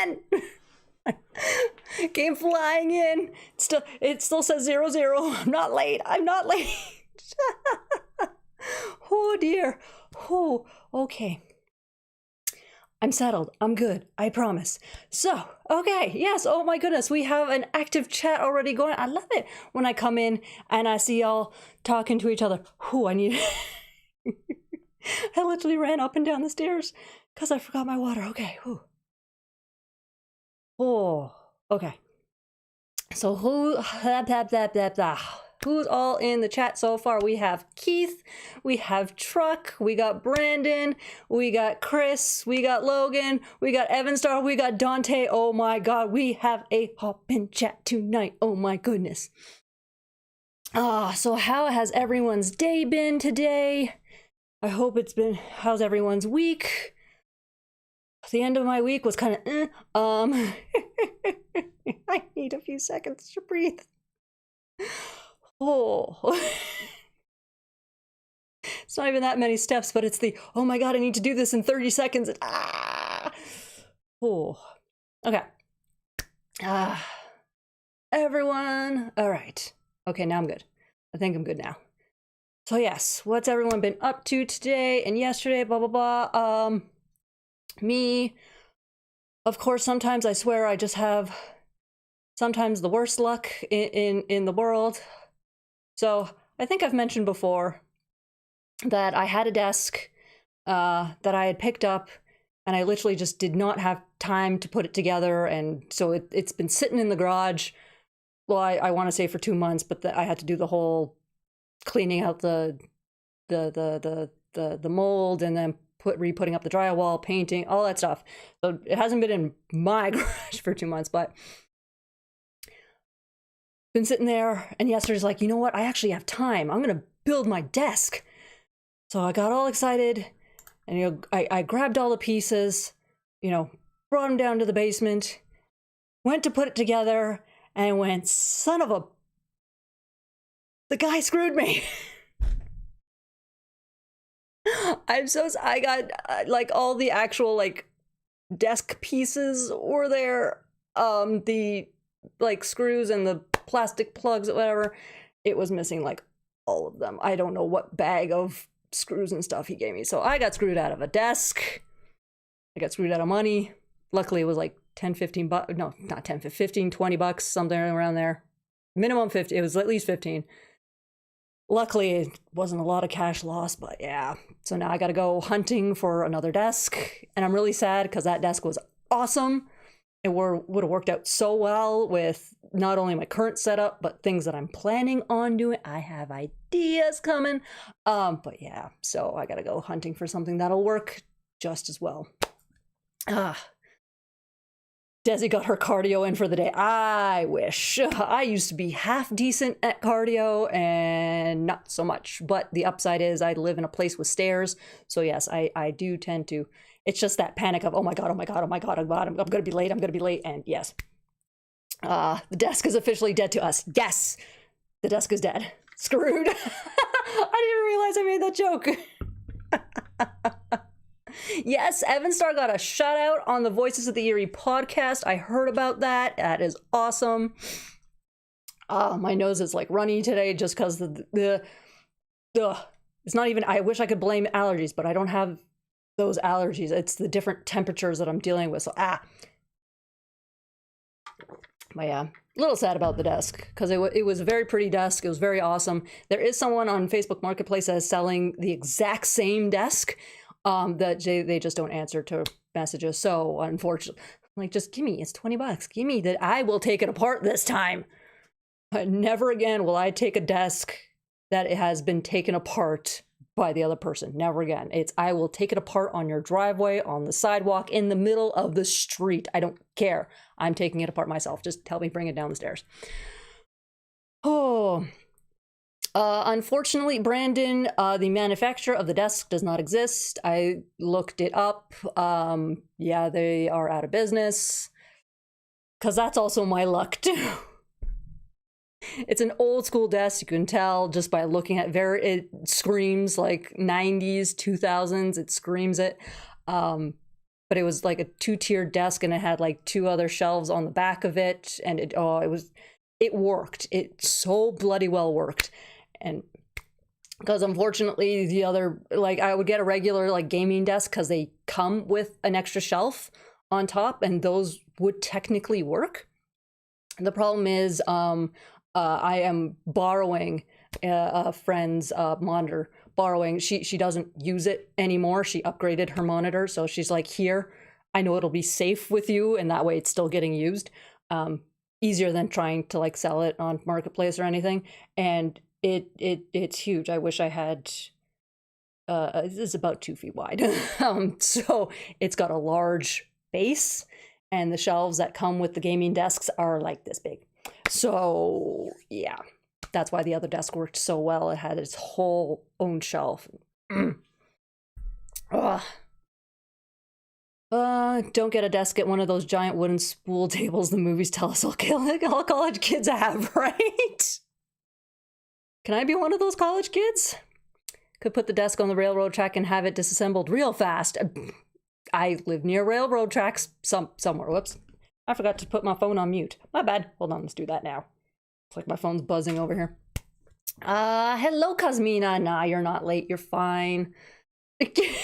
again. Came flying in. It still says 0-0. I'm not late. I'm not late. Oh dear. Oh, okay. I'm settled. I'm good. I promise. So, okay. Yes. Oh my goodness. We have an active chat already going. I love it when I come in and I see y'all talking to each other. I need... I literally ran up and down the stairs because I forgot my water. Okay. Oh, okay. So who's all in the chat so far? We have Keith, we have Truck, we got Brandon, we got Chris, we got Logan, we got Evan Star, we got Dante. Oh my god, we have a hoppin' chat tonight. Oh my goodness. So how has everyone's day been today? I hope it's been, how's everyone's week? The end of my week was kind of, I need a few seconds to breathe. It's not even that many steps, but it's the, oh my god, I need to do this in 30 seconds. Okay. Everyone, all right. Okay, now I'm good. I think I'm good now. So yes, what's everyone been up to today and yesterday, blah, blah, blah. Me, of course, sometimes I swear I just have sometimes the worst luck in the world. So I think I've mentioned before that I had a desk that I had picked up and I literally just did not have time to put it together. And so it's been sitting in the garage. Well, I want to say for 2 months, but I had to do the whole cleaning out the mold and then re-putting up the drywall, painting, all that stuff. So it hasn't been in my garage for 2 months, but been sitting there. And yesterday's like, you know what? I actually have time. I'm gonna build my desk. So I got all excited, and I grabbed all the pieces, brought them down to the basement, went to put it together, and went, son of a, the guy screwed me. I got like all the actual like desk pieces were there, the like screws and the plastic plugs, whatever. It was missing like all of them. I don't know what bag of screws and stuff he gave me. So I got screwed out of a desk. I got screwed out of money. Luckily it was like 10, 15 bucks. No, not 10, 15, 20 bucks, something around there. Minimum 50. It was at least 15. Luckily, it wasn't a lot of cash loss, but yeah. So now I got to go hunting for another desk. And I'm really sad because that desk was awesome. It would have worked out so well with not only my current setup, but things that I'm planning on doing. I have ideas coming. But yeah, so I got to go hunting for something that'll work just as well. Desi got her cardio in for the day. I wish. I used to be half decent at cardio and not so much. But the upside is I live in a place with stairs. So yes, I do tend to. It's just that panic of, oh my God, I'm going to be late. I'm going to be late. And yes, the desk is officially dead to us. Yes, the desk is dead. Screwed. I didn't realize I made that joke. Yes, Evan Star got a shout out on the Voices of the Eerie podcast. I heard about that. That is awesome. My nose is like runny today just because it's not even, I wish I could blame allergies, but I don't have those allergies. It's the different temperatures that I'm dealing with. So, But yeah, a little sad about the desk because it was a very pretty desk. It was very awesome. There is someone on Facebook Marketplace that is selling the exact same desk. That they just don't answer to messages. So unfortunately, like, just give me, it's 20 bucks. Give me that. I will take it apart this time. But never again will I take a desk that it has been taken apart by the other person. Never again. I will take it apart on your driveway, on the sidewalk, in the middle of the street. I don't care. I'm taking it apart myself. Just help me bring it down the stairs. Unfortunately, Brandon, the manufacturer of the desk does not exist. I looked it up. Yeah, they are out of business. Because that's also my luck, too. It's an old school desk. You can tell just by looking at it screams like 90s, 2000s. It screams it. But but it was like a two-tiered desk, and it had like two other shelves on the back of it, and it worked. It so bloody well worked. And because unfortunately the other, like, I would get a regular like gaming desk because they come with an extra shelf on top, and those would technically work. The problem is I am borrowing a friend's monitor. She doesn't use it anymore. She upgraded her monitor, so she's like, here, I know it'll be safe with you, and that way it's still getting used. Easier than trying to like sell it on Marketplace or anything. And it's huge. I wish I had it's about 2 feet wide. So it's got a large base, and the shelves that come with the gaming desks are like this big. So yeah, that's why the other desk worked so well. It had its whole own shelf. Don't get a desk, get one of those giant wooden spool tables the movies tell us all college kids have, right? Can I be one of those college kids? Could put the desk on the railroad track and have it disassembled real fast. I live near railroad tracks somewhere. Whoops. I forgot to put my phone on mute. My bad. Hold on, let's do that now. It's like my phone's buzzing over here. Hello, Cosmina. Nah, you're not late. You're fine. I can't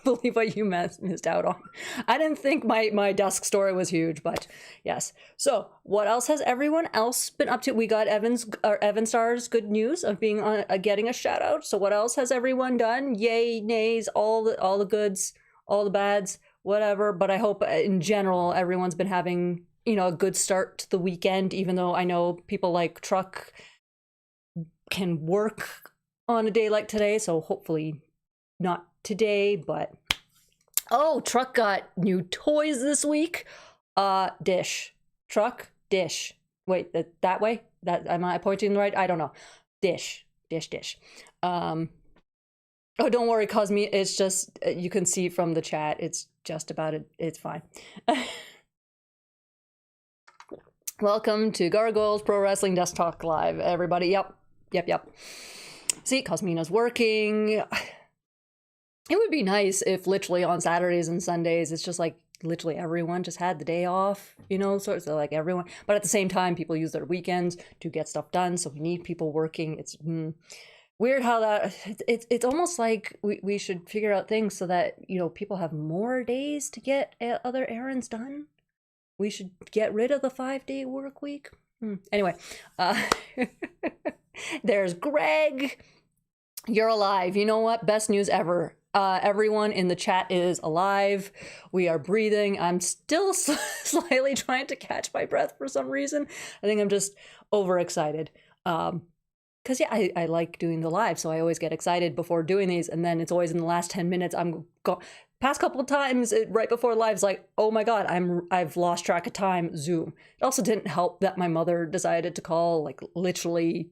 believe what you missed out on. I didn't think my desk story was huge, but yes. So what else has everyone else been up to? We got Evan Star's good news of being on getting a shout out. So what else has everyone done? Yay, nays, all the goods, all the bads, whatever. But I hope in general everyone's been having, you know, a good start to the weekend, even though I know people like Truck can work on a day like today, so hopefully not today. But Truck got new toys this week. Dish. Truck, dish. Wait, that way? That am I pointing right? I don't know. Dish. Oh, don't worry, Cosme. It's just you can see from the chat. It's just about it. It's fine. Welcome to Gargoyles Pro Wrestling Desk Talk Live, everybody. Yep. See, Cosmina's working. It would be nice if literally on Saturdays and Sundays, it's just like literally everyone just had the day off, you know, so it's like everyone. But at the same time, people use their weekends to get stuff done. So we need people working. It's weird how that, it's almost like we should figure out things so that, you know, people have more days to get other errands done. We should get rid of the 5-day work week. Anyway, there's Greg. You're alive. You know what? Best news ever. Everyone in the chat is alive. We are breathing. I'm still slightly trying to catch my breath for some reason. I think I'm just overexcited. Because yeah, I like doing the live, so I always get excited before doing these, and then it's always in the last 10 minutes. Past couple of times right before live, it's like, oh my god, I've lost track of time. Zoom. It also didn't help that my mother decided to call like literally,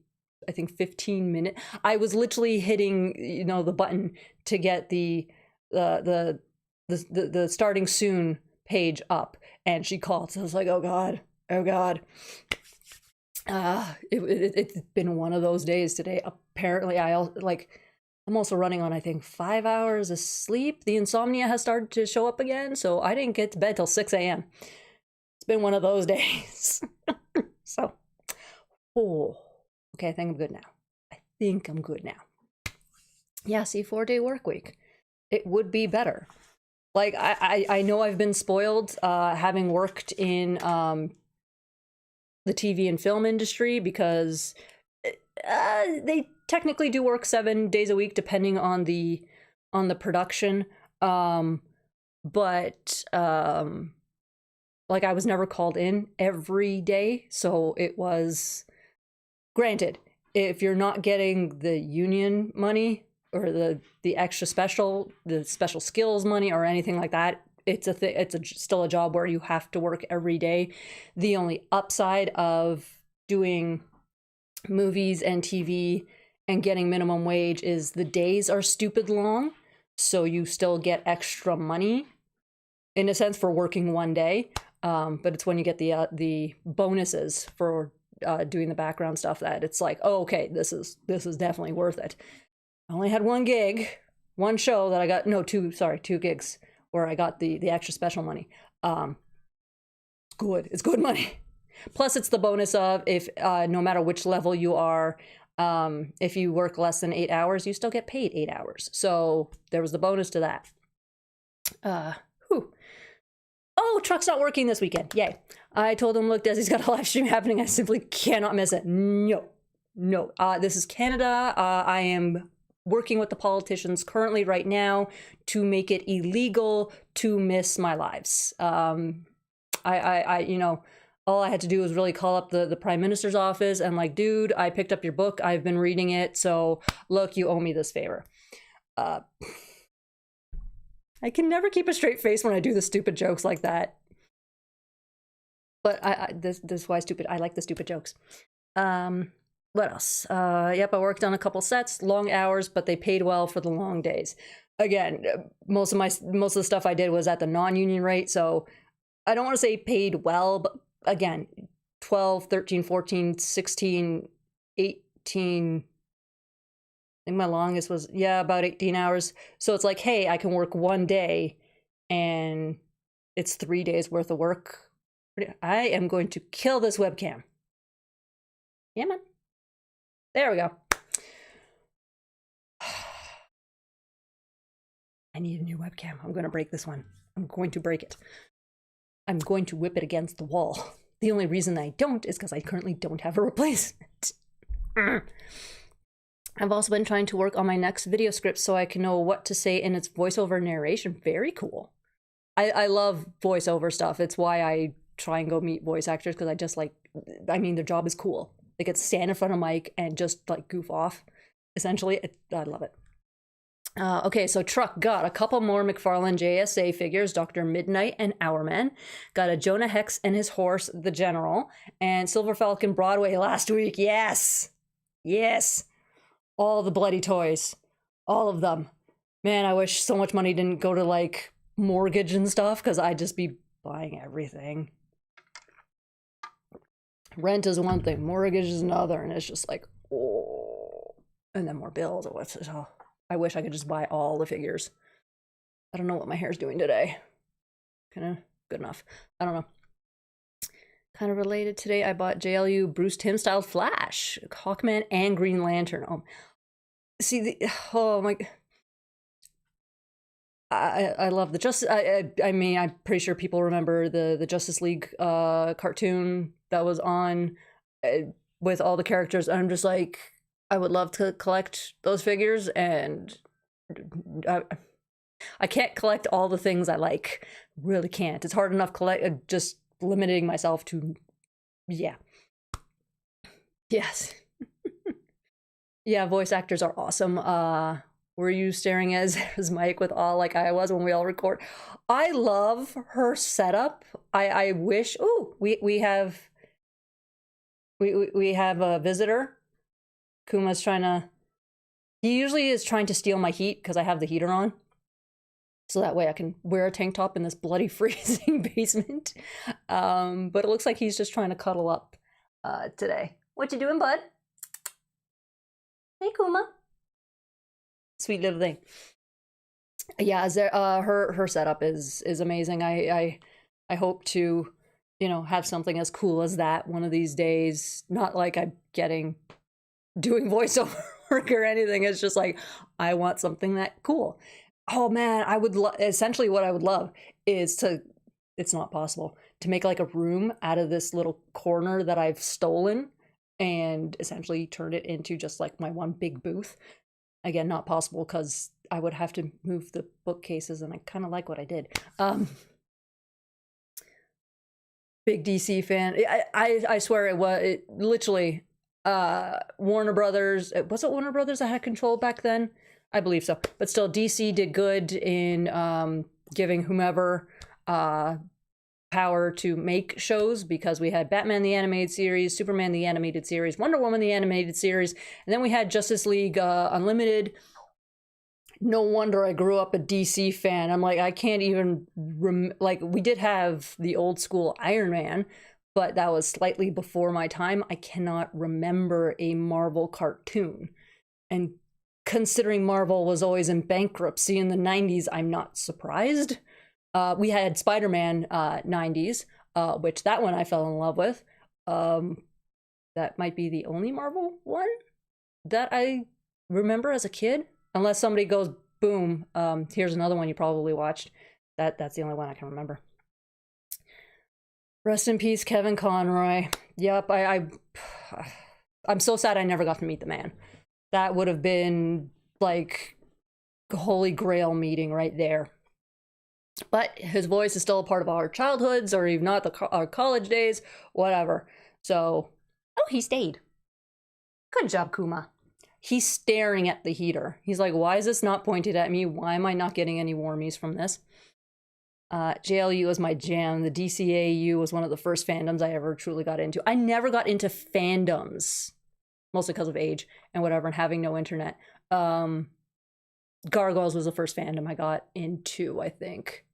I think 15 minutes. I was literally hitting, you know, the button to get the starting soon page up, and she called. So I was like, oh god. It's been one of those days today. Apparently, I'm also running on, I think, 5 hours of sleep. The insomnia has started to show up again, so I didn't get to bed till 6 a.m. It's been one of those days. So, okay, I think I'm good now. Yeah, see, 4-day work week. It would be better. Like, I know I've been spoiled having worked in the TV and film industry, because they technically do work 7 days a week depending on the production. But like, I was never called in every day, so it was, granted, if you're not getting the union money or the extra special skills money or anything like that, it's still a job where you have to work every day. The only upside of doing movies and TV and getting minimum wage is the days are stupid long, so you still get extra money in a sense for working one day. But it's when you get the bonuses for doing the background stuff that it's like, oh, okay, this is definitely worth it. I only had one show that I got, two gigs. where I got the extra special money. It's good money. Plus, it's the bonus of if no matter which level you are, if you work less than 8 hours, you still get paid 8 hours. So there was the bonus to that. Oh, truck's not working this weekend. Yay. I told him, look, Desi's got a live stream happening. I simply cannot miss it. No. This is Canada. I am working with the politicians currently right now to make it illegal to miss my lives. You know, all I had to do was really call up the Prime Minister's office and like, dude, I picked up your book. I've been reading it. So look, you owe me this favor. I can never keep a straight face when I do the stupid jokes like that. But this is why stupid. I like the stupid jokes. What else? Yep, I worked on a couple sets, long hours, but they paid well for the long days. Again, most of the stuff I did was at the non-union rate, so I don't want to say paid well, but again, 12, 13, 14, 16, 18. I think my longest was, about 18 hours. So it's like, hey, I can work one day and it's 3 days worth of work. I am going to kill this webcam. Yeah, man. There we go. I need a new webcam. I'm going to break this one. I'm going to break it. I'm going to whip it against the wall. The only reason I don't is because I currently don't have a replacement. I've also been trying to work on my next video script so I can know what to say in its voiceover narration. Very cool. I love voiceover stuff. It's why I try and go meet voice actors, because I just like, I mean, their job is cool. They get to stand in front of a mic and just like goof off, essentially. I love it. Okay, so Truck got a couple more McFarlane JSA figures, Dr. Midnight and Hourman. Got a Jonah Hex and his horse, the General, and Silver Falcon Broadway last week. Yes! Yes! All the bloody toys. All of them. Man, I wish so much money didn't go to, like, mortgage and stuff, because I'd just be buying everything. Rent is one thing, mortgage is another, and it's just like, oh. And then more bills. Oh, I wish I could just buy all the figures. I don't know what my hair's doing today. Kind of good enough. I don't know. Kind of related today, I bought JLU Bruce Timm style Flash, Hawkman, and Green Lantern. Oh my. I love the Justice. I mean, I'm pretty sure people remember the Justice League cartoon that was on with all the characters. I'm just like, I would love to collect those figures, and I can't collect all the things I like. Really can't. It's hard enough just limiting myself to, yeah. Yes. Yeah, voice actors are awesome. Were you staring as Mike with all like I was when we all record? I love her setup. I wish. Oh, we have a visitor. Kuma's trying to. He usually is trying to steal my heat because I have the heater on, so that way I can wear a tank top in this bloody freezing basement. But it looks like he's just trying to cuddle up today. What you doing, bud? Hey, Kuma. Sweet little thing. Yeah, her setup is amazing. I hope to, have something as cool as that one of these days. Not like I'm doing voiceover work or anything. It's just like, I want something that cool. Oh man, I would essentially what I would love is it's not possible, to make like a room out of this little corner that I've stolen and essentially turn it into just like my one big booth. Again, not possible because I would have to move the bookcases, and I kind of like what I did. Big DC fan. I swear it literally Warner Brothers. Was it Warner Brothers that had control back then? I believe so. But still, DC did good in giving whomever power to make shows, because we had Batman the Animated Series, Superman the Animated Series, Wonder Woman the Animated Series, and then we had Justice League Unlimited. No wonder I grew up a DC fan. I'm like, I can't even we did have the old school Iron Man, but that was slightly before my time. I cannot remember a Marvel cartoon. And considering Marvel was always in bankruptcy in the 90s, I'm not surprised. We had Spider-Man 90s, which that one I fell in love with. That might be the only Marvel one that I remember as a kid, unless somebody goes, boom, here's another one you probably watched. That's the only one I can remember. Rest in peace, Kevin Conroy. Yep, I'm so sad I never got to meet the man. That would have been like holy grail meeting right there. But his voice is still a part of our childhoods, or even not our college days, whatever. So, oh, he stayed. Good job, Kuma. He's staring at the heater. He's like, why is this not pointed at me? Why am I not getting any warmies from this? JLU was my jam. The DCAU was one of the first fandoms I ever truly got into. I never got into fandoms, mostly because of age and whatever, and having no internet. Gargoyles was the first fandom I got into, I think.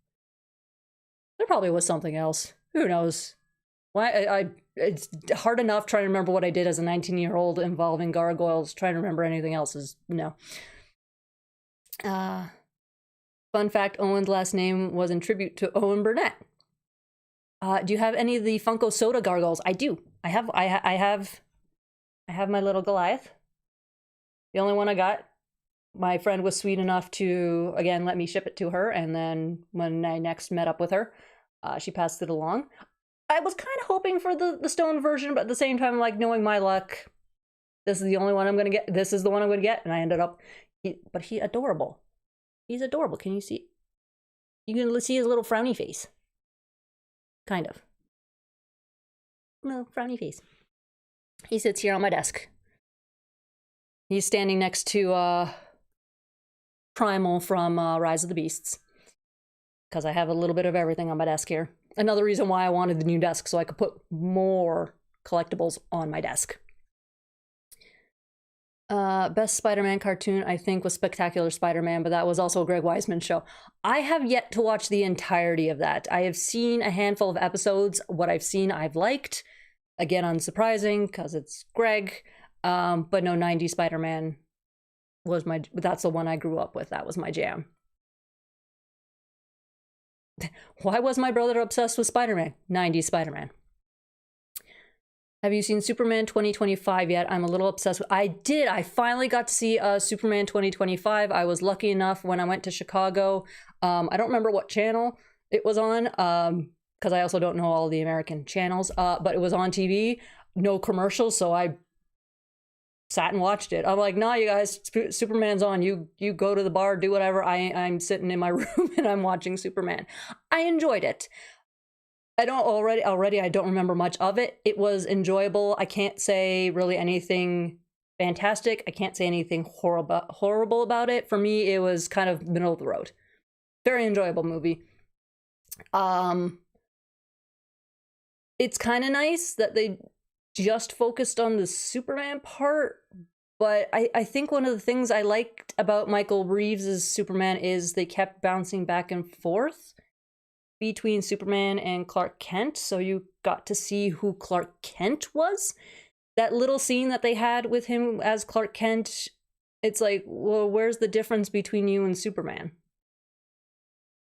There probably was something else. Who knows? Why? It's hard enough trying to remember what I did as a 19-year-old involving Gargoyles. Trying to remember anything else is no. Fun fact, Owen's last name was in tribute to Owen Burnett. Do you have any of the Funko Soda Gargoyles? I do. I have my little Goliath. The only one I got. My friend was sweet enough to, again, let me ship it to her. And then when I next met up with her, she passed it along. I was kind of hoping for the stone version, but at the same time, like, knowing my luck, this is the only one I'm going to get. This is the one I'm going to get. And I ended up, but he's adorable. He's adorable. Can you see? You can see his little frowny face. Kind of. No, frowny face. He sits here on my desk. He's standing next to Primal from Rise of the Beasts. Because I have a little bit of everything on my desk here. Another reason why I wanted the new desk, so I could put more collectibles on my desk. Best Spider-Man cartoon, I think, was Spectacular Spider-Man, but that was also a Greg Weisman show. I have yet to watch the entirety of that. I have seen a handful of episodes. What I've seen, I've liked. Again, unsurprising, because it's Greg. But no, 90s Spider-Man was that's the one I grew up with. That was my jam. Why was my brother obsessed with Spider-Man? 90s Spider-Man. Have you seen Superman 2025 yet? I'm a little obsessed with... I did. I finally got to see Superman 2025. I was lucky enough when I went to Chicago. I don't remember what channel it was on, because I also don't know all the American channels, but it was on TV. No commercials, so I sat and watched it. I'm like, nah, you guys, Superman's on. You go to the bar, do whatever. I'm sitting in my room and I'm watching Superman. I enjoyed it. I don't already I don't remember much of it. It was enjoyable. I can't say really anything fantastic. I can't say anything horrible about it. For me, it was kind of middle of the road. Very enjoyable movie. It's kind of nice that they just focused on the Superman part, but I think one of the things I liked about Michael Reeves' Superman is they kept bouncing back and forth between Superman and Clark Kent, so you got to see who Clark Kent was. That little scene that they had with him as Clark Kent, it's like, well, where's the difference between you and Superman?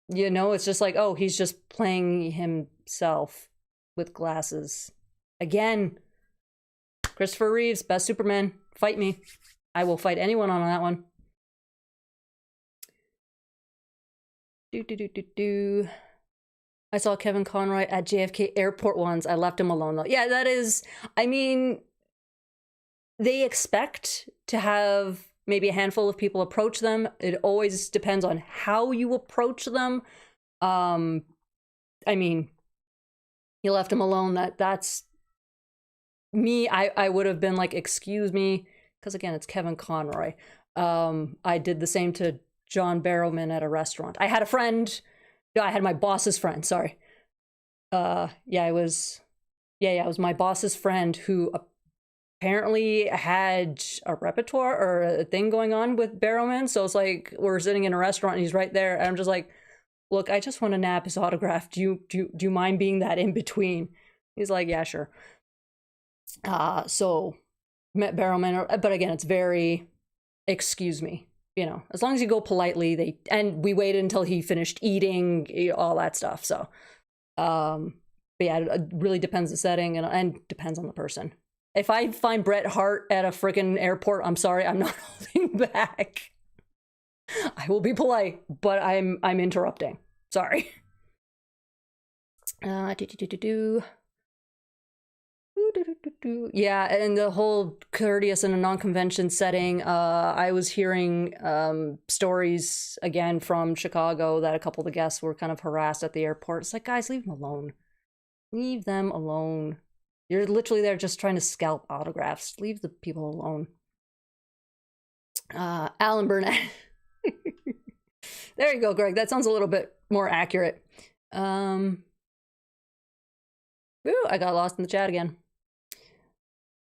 You know, it's just like, oh, he's just playing himself with glasses. Again, Christopher Reeves, best Superman. Fight me. I will fight anyone on that one. I saw Kevin Conroy at JFK Airport once. I left him alone, though. Yeah, that is... I mean, they expect to have maybe a handful of people approach them. It always depends on how you approach them. I mean, you left him alone. That's... Me, I would have been like, excuse me. Because, again, it's Kevin Conroy. I did the same to John Barrowman at a restaurant. I had a friend... No, I had my boss's friend, sorry. It was my boss's friend who apparently had a repertoire or a thing going on with Barrowman. So it's like, we're sitting in a restaurant and he's right there. And I'm just like, look, I just want to nab his autograph. Do you mind being that in between? He's like, yeah, sure. So met Barrowman, but again, it's very, excuse me. you know, as long as you go politely, and we waited until he finished eating, all that stuff. So, but yeah, it really depends the setting and depends on the person. If I find Bret Hart at a freaking airport, I'm sorry, I'm not holding back. I will be polite, but I'm interrupting. Sorry. Yeah, and the whole courteous in a non-convention setting, I was hearing stories again from Chicago that a couple of the guests were kind of harassed at the airport. It's like, guys, leave them alone. Leave them alone. You're literally there just trying to scalp autographs. Leave the people alone. Alan Burnett. There you go, Greg. That sounds a little bit more accurate. Ooh, I got lost in the chat again.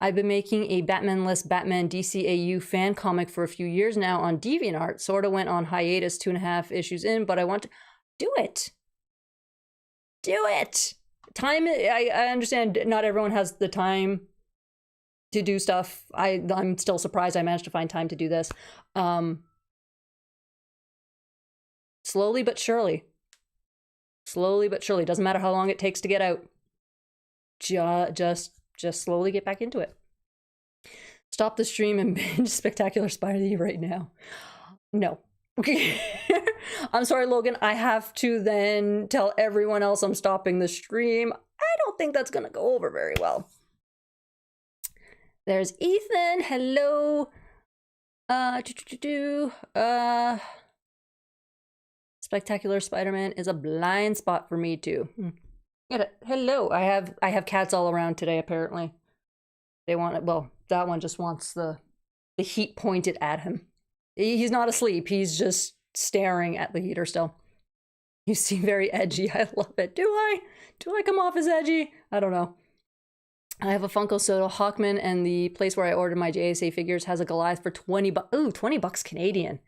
I've been making a Batman-less Batman DCAU fan comic for a few years now on DeviantArt. Sort of went on hiatus 2.5 issues in, but I want to do it. Do it. Time. I understand not everyone has the time to do stuff. I'm still surprised I managed to find time to do this. Slowly but surely. Slowly but surely. Doesn't matter how long it takes to get out. Just slowly get back into it. Stop the stream and binge Spectacular Spider right now. No. Okay. I'm sorry, Logan. I have to then tell everyone else I'm stopping the stream. I don't think that's going to go over very well. There's Ethan. Hello. Spectacular Spider-Man is a blind spot for me too. Hello. I have cats all around today, apparently. They want it. Well, that one just wants the heat pointed at him. He's not asleep. He's just staring at the heater still. You seem very edgy. I love it. Do I come off as edgy? I don't know. I have a Funko Soto Hawkman, and the place where I ordered my JSA figures has a Goliath for 20 bucks. Ooh, 20 bucks Canadian.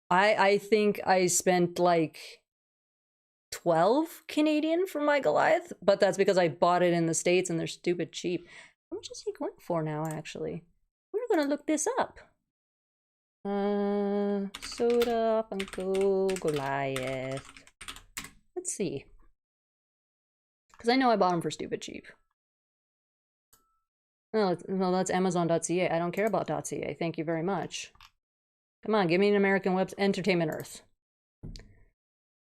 I think I spent like 12 Canadian for my Goliath, but that's because I bought it in the States and they're stupid cheap. How much is he going for now, actually? We're gonna look this up. Soda, Funko, Goliath. Let's see. Because I know I bought them for stupid cheap. No, that's Amazon.ca. I don't care about .ca. Thank you very much. Come on, give me an American Web Entertainment Earth.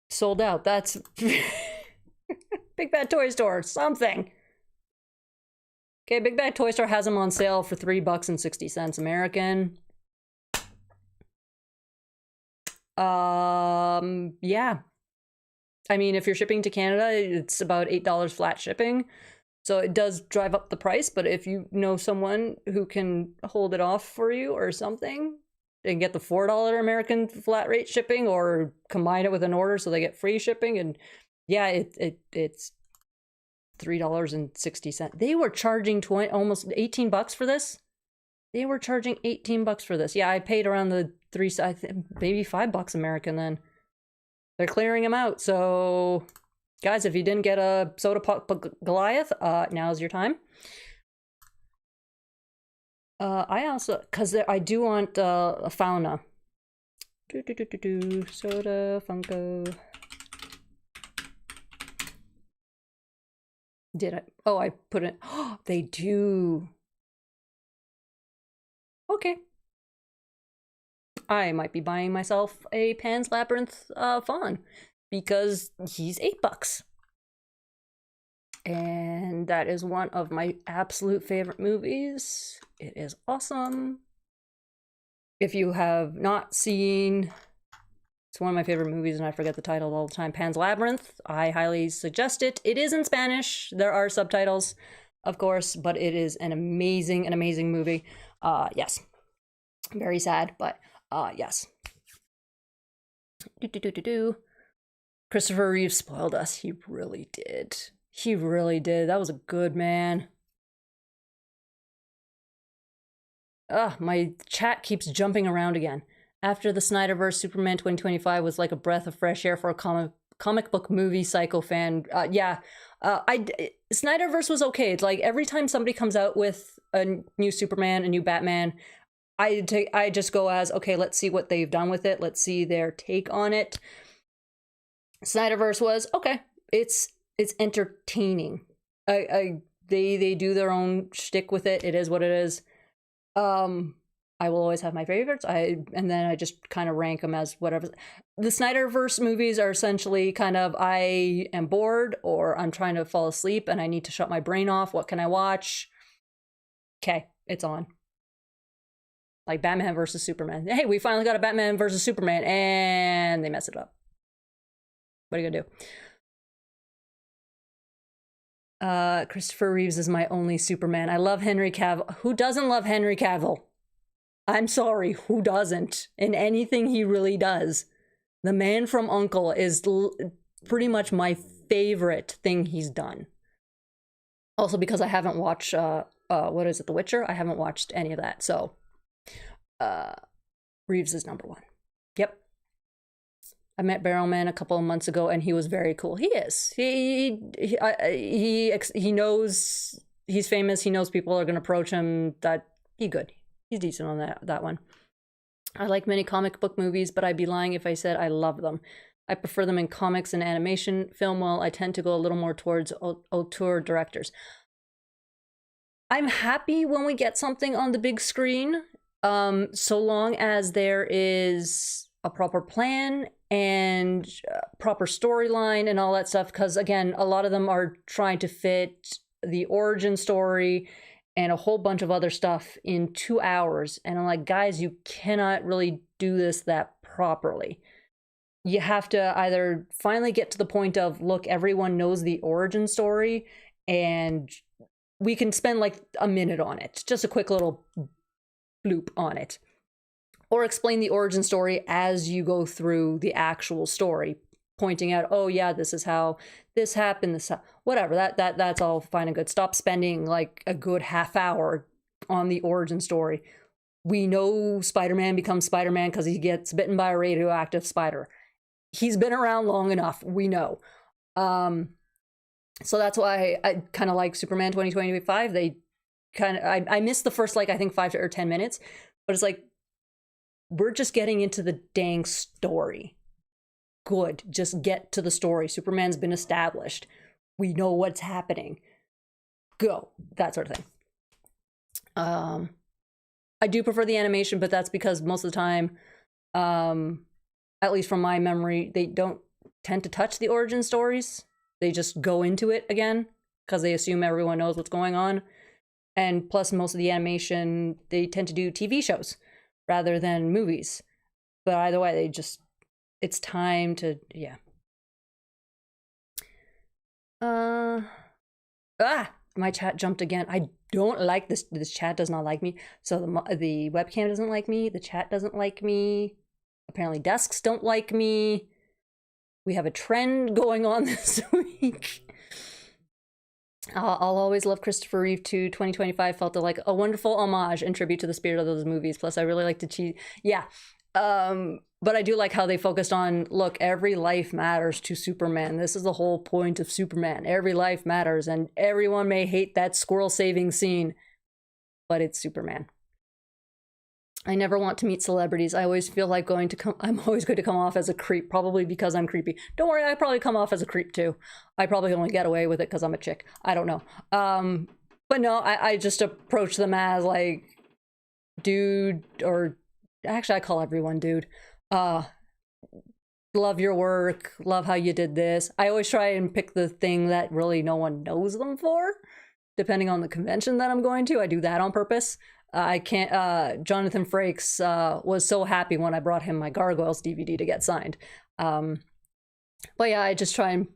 Sold out. That's Big Bad Toy Store. Something. Okay, Big Bad Toy Store has them on sale for $3.60 American. Yeah. I mean, if you're shipping to Canada, it's about $8 flat shipping. So it does drive up the price, but if you know someone who can hold it off for you or something, and get the $4 American flat rate shipping, or combine it with an order so they get free shipping, and yeah, it's $3.60. They were charging almost 18 bucks for this. They were charging 18 bucks for this. Yeah, I paid around the maybe $5 American then. They're clearing them out. So guys, if you didn't get a Soda Pop Goliath, now's your time. I also, because I do want a fauna. Soda, Funko. Did I? Oh, I put it. Oh, they do. Okay. I might be buying myself a Pan's Labyrinth fawn because he's $8. And that is one of my absolute favorite movies. It is awesome. If you have not seen, it's one of my favorite movies and I forget the title all the time, Pan's Labyrinth. I highly suggest it. It is in Spanish. There are subtitles, of course, but it is an amazing movie. Yes. Very sad, but yes. Christopher Reeve spoiled us. He really did. He really did. That was a good man. Ugh, my chat keeps jumping around again. After the Snyderverse, Superman 2025 was like a breath of fresh air for a comic book movie psycho fan. Yeah, Snyderverse was okay. It's like every time somebody comes out with a new Superman, a new Batman, I just go as, okay, let's see what they've done with it. Let's see their take on it. Snyderverse was, okay, it's entertaining. They do their own shtick with it. It is what it is. I will always have my favorites. And then I just kind of rank them as whatever. The Snyderverse movies are essentially kind of, I am bored or I'm trying to fall asleep and I need to shut my brain off. What can I watch? Okay, it's on. Like Batman versus Superman. Hey, we finally got a Batman versus Superman, and they mess it up. What are you gonna do? Christopher Reeves is my only Superman. I love Henry Cavill. Who doesn't love Henry Cavill? I'm sorry, who doesn't? In anything he really does. The Man from U.N.C.L.E. is pretty much my favorite thing he's done. Also because I haven't watched, what is it, The Witcher? I haven't watched any of that, so Reeves is number one. Yep. I met Barrelman a couple of months ago, and he was very cool. He is. He knows he's famous. He knows people are going to approach him. That he's good. He's decent on that one. I like many comic book movies, but I'd be lying if I said I love them. I prefer them in comics and animation. Film, well, I tend to go a little more towards auteur directors. I'm happy when we get something on the big screen, so long as there is a proper plan and proper storyline and all that stuff, because again, a lot of them are trying to fit the origin story and a whole bunch of other stuff in 2 hours, and I'm like, guys, you cannot really do this that properly. You have to either finally get to the point of, look, everyone knows the origin story and we can spend like a minute on it, just a quick little bloop on it, or explain the origin story as you go through the actual story, pointing out, oh yeah, this is how this happened, this whatever. That's all fine and good. Stop spending like a good half hour on the origin story. We know Spider-Man becomes Spider-Man because he gets bitten by a radioactive spider. He's been around long enough. We know. So that's why I kind of like Superman 2025. They kind of, I missed the first, like, I think 5 or 10 minutes, but it's like, we're just getting into the dang story. Good. Just get to the story. Superman's been established. We know what's happening. Go. That sort of thing. I do prefer the animation, but that's because most of the time, at least from my memory, they don't tend to touch the origin stories. They just go into it again because they assume everyone knows what's going on. And plus, most of the animation, they tend to do TV shows rather than movies. But either way, they just, it's time to, yeah. My chat jumped again. I don't like this. This chat does not like me. So the webcam doesn't like me. The chat doesn't like me. Apparently desks don't like me. We have a trend going on this week. I'll always love Christopher Reeve too. 2025 felt like a wonderful homage and tribute to the spirit of those movies. Plus, I really like to cheat. Yeah. But I do like how they focused on, look, every life matters to Superman. This is the whole point of Superman. Every life matters, and everyone may hate that squirrel saving scene, but it's Superman. I never want to meet celebrities. I always feel like I'm always going to come off as a creep, probably because I'm creepy. Don't worry, I probably come off as a creep too. I probably only get away with it because I'm a chick. I don't know. But no, I just approach them as like, dude, or actually I call everyone dude. Love your work, love how you did this. I always try and pick the thing that really no one knows them for, depending on the convention that I'm going to. I do that on purpose. I can't, Jonathan Frakes was so happy when I brought him my Gargoyles DVD to get signed. But yeah, I just try and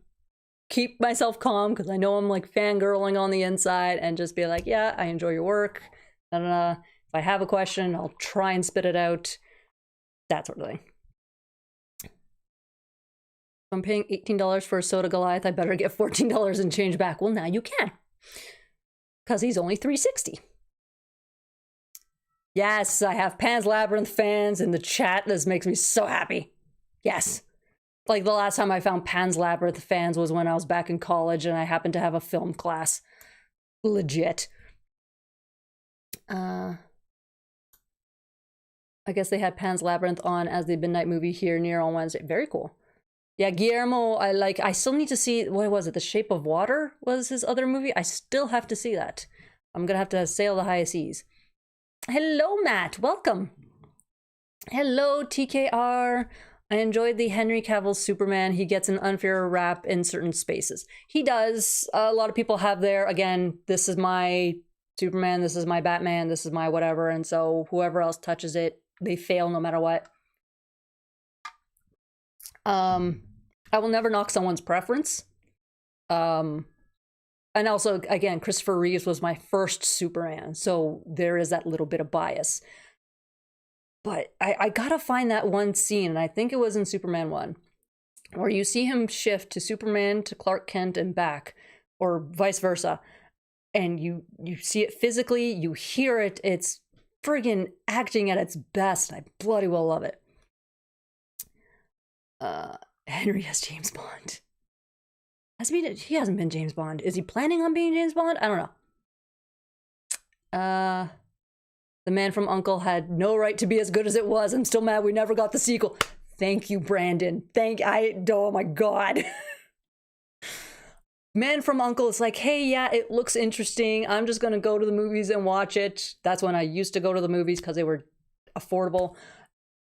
keep myself calm because I know I'm like fangirling on the inside and just be like, yeah, I enjoy your work. And if I have a question, I'll try and spit it out. That sort of thing. If I'm paying $18 for a soda Goliath, I better get $14 and change back. Well, now you can. Because he's only $3.60. Yes, I have Pan's Labyrinth fans in the chat. This makes me so happy. Yes. Like the last time I found Pan's Labyrinth fans was when I was back in college and I happened to have a film class. Legit. I guess they had Pan's Labyrinth on as the midnight movie here near on Wednesday. Very cool. Yeah, Guillermo, I still need to see, what was it? The Shape of Water was his other movie. I still have to see that. I'm gonna have to sail the high seas. Hello, Matt. Welcome. Hello, TKR. I enjoyed the Henry Cavill's Superman. He gets an unfair rap in certain spaces. He does. A lot of people have their, again, this is my Superman, this is my Batman, this is my whatever, and so whoever else touches it, they fail no matter what. I will never knock someone's preference. And also, again, Christopher Reeves was my first Superman, so there is that little bit of bias. But I gotta find that one scene, and I think it was in Superman 1, where you see him shift to Superman to Clark Kent and back, or vice versa, and you see it physically, you hear it, it's friggin' acting at its best, and I bloody well love it. Henry as James Bond. He hasn't been James Bond. Is he planning on being James Bond? I don't know. The Man from U.N.C.L.E. had no right to be as good as it was. I'm still mad we never got the sequel. Thank you, Brandon. Oh my God. Man from U.N.C.L.E. is like, hey, yeah, it looks interesting. I'm just gonna go to the movies and watch it. That's when I used to go to the movies because they were affordable.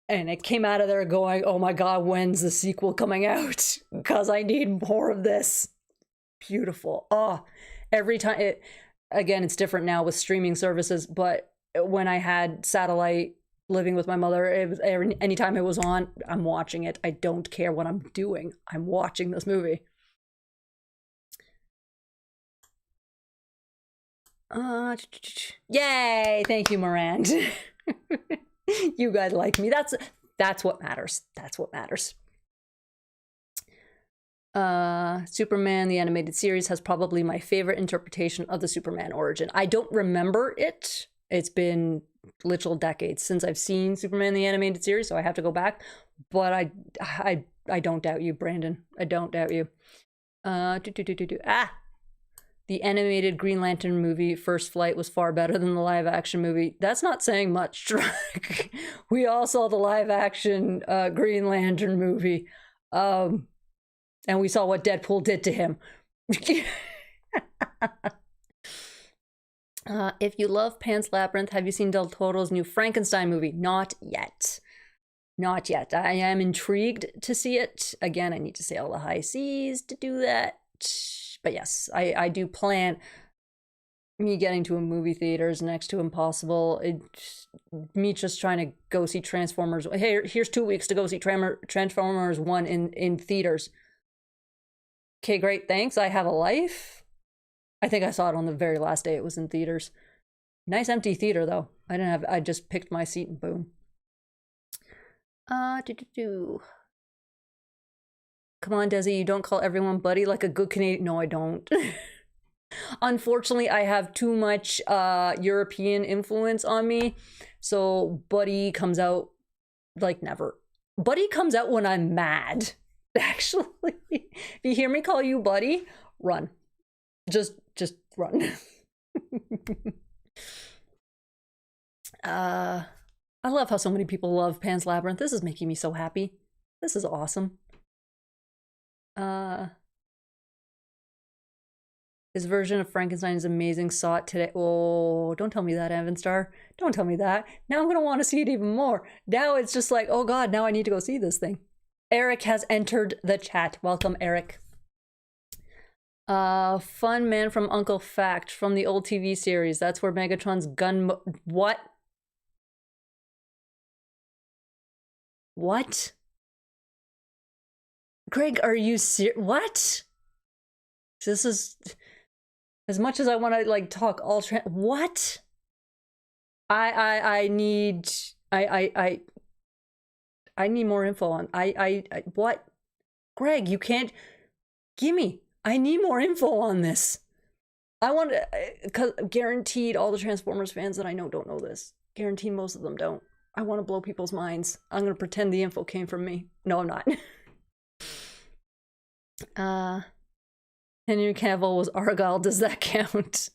And it came out of there going, oh my God, when's the sequel coming out? Because I need more of this. Beautiful. Oh, every time again, it's different now with streaming services, but when I had satellite living with my mother, it was anytime it was on, I'm watching it. I don't care what I'm doing. I'm watching this movie. Yay! Thank you, Miranda. You guys like me. That's what matters. That's what matters. Superman, the animated series, has probably my favorite interpretation of the Superman origin. I don't remember it. It's been literal decades since I've seen Superman, the animated series, so I have to go back. But I don't doubt you, Brandon. I don't doubt you. The animated Green Lantern movie, First Flight, was far better than the live-action movie. That's not saying much. We all saw the live-action Green Lantern movie. And we saw what Deadpool did to him. If you love Pan's Labyrinth, have you seen Del Toro's new Frankenstein movie? Not yet. Not yet. I am intrigued to see it. Again, I need to sail the high seas to do that. But yes, I do plan me getting to a movie theater is next to impossible. Me just trying to go see Transformers. Hey, here's 2 weeks to go see Transformers 1 in theaters. Okay, great, thanks. I have a life. I think I saw it on the very last day it was in theaters. Nice empty theater though. I just picked my seat and boom. Come on, Desi, you don't call everyone buddy like a good Canadian. No, I don't. Unfortunately, I have too much European influence on me. So buddy comes out like never. Buddy comes out when I'm mad, actually. If you hear me call you buddy, run. Just run. I love how so many people love Pan's Labyrinth. This is making me so happy. This is awesome. His version of Frankenstein is amazing. Saw it today. Oh, don't tell me that, Evanstar. Don't tell me that. Now I'm gonna want to see it even more. Now it's just like, oh God, now I need to go see this thing. Eric has entered the chat. Welcome, Eric. Fun Man from U.N.C.L.E. fact from the old TV series. That's where Megatron's gun. What? What? Greg, are you serious? What? This is as much as I want to like talk all what? I need more info on I what? Greg, you can't gimme. I need more info on this. I want to, cause guaranteed all the Transformers fans that I know don't know this. Guaranteed most of them don't. I want to blow people's minds. I'm gonna pretend the info came from me. No, I'm not. Henry Cavill was Argyle. Does that count?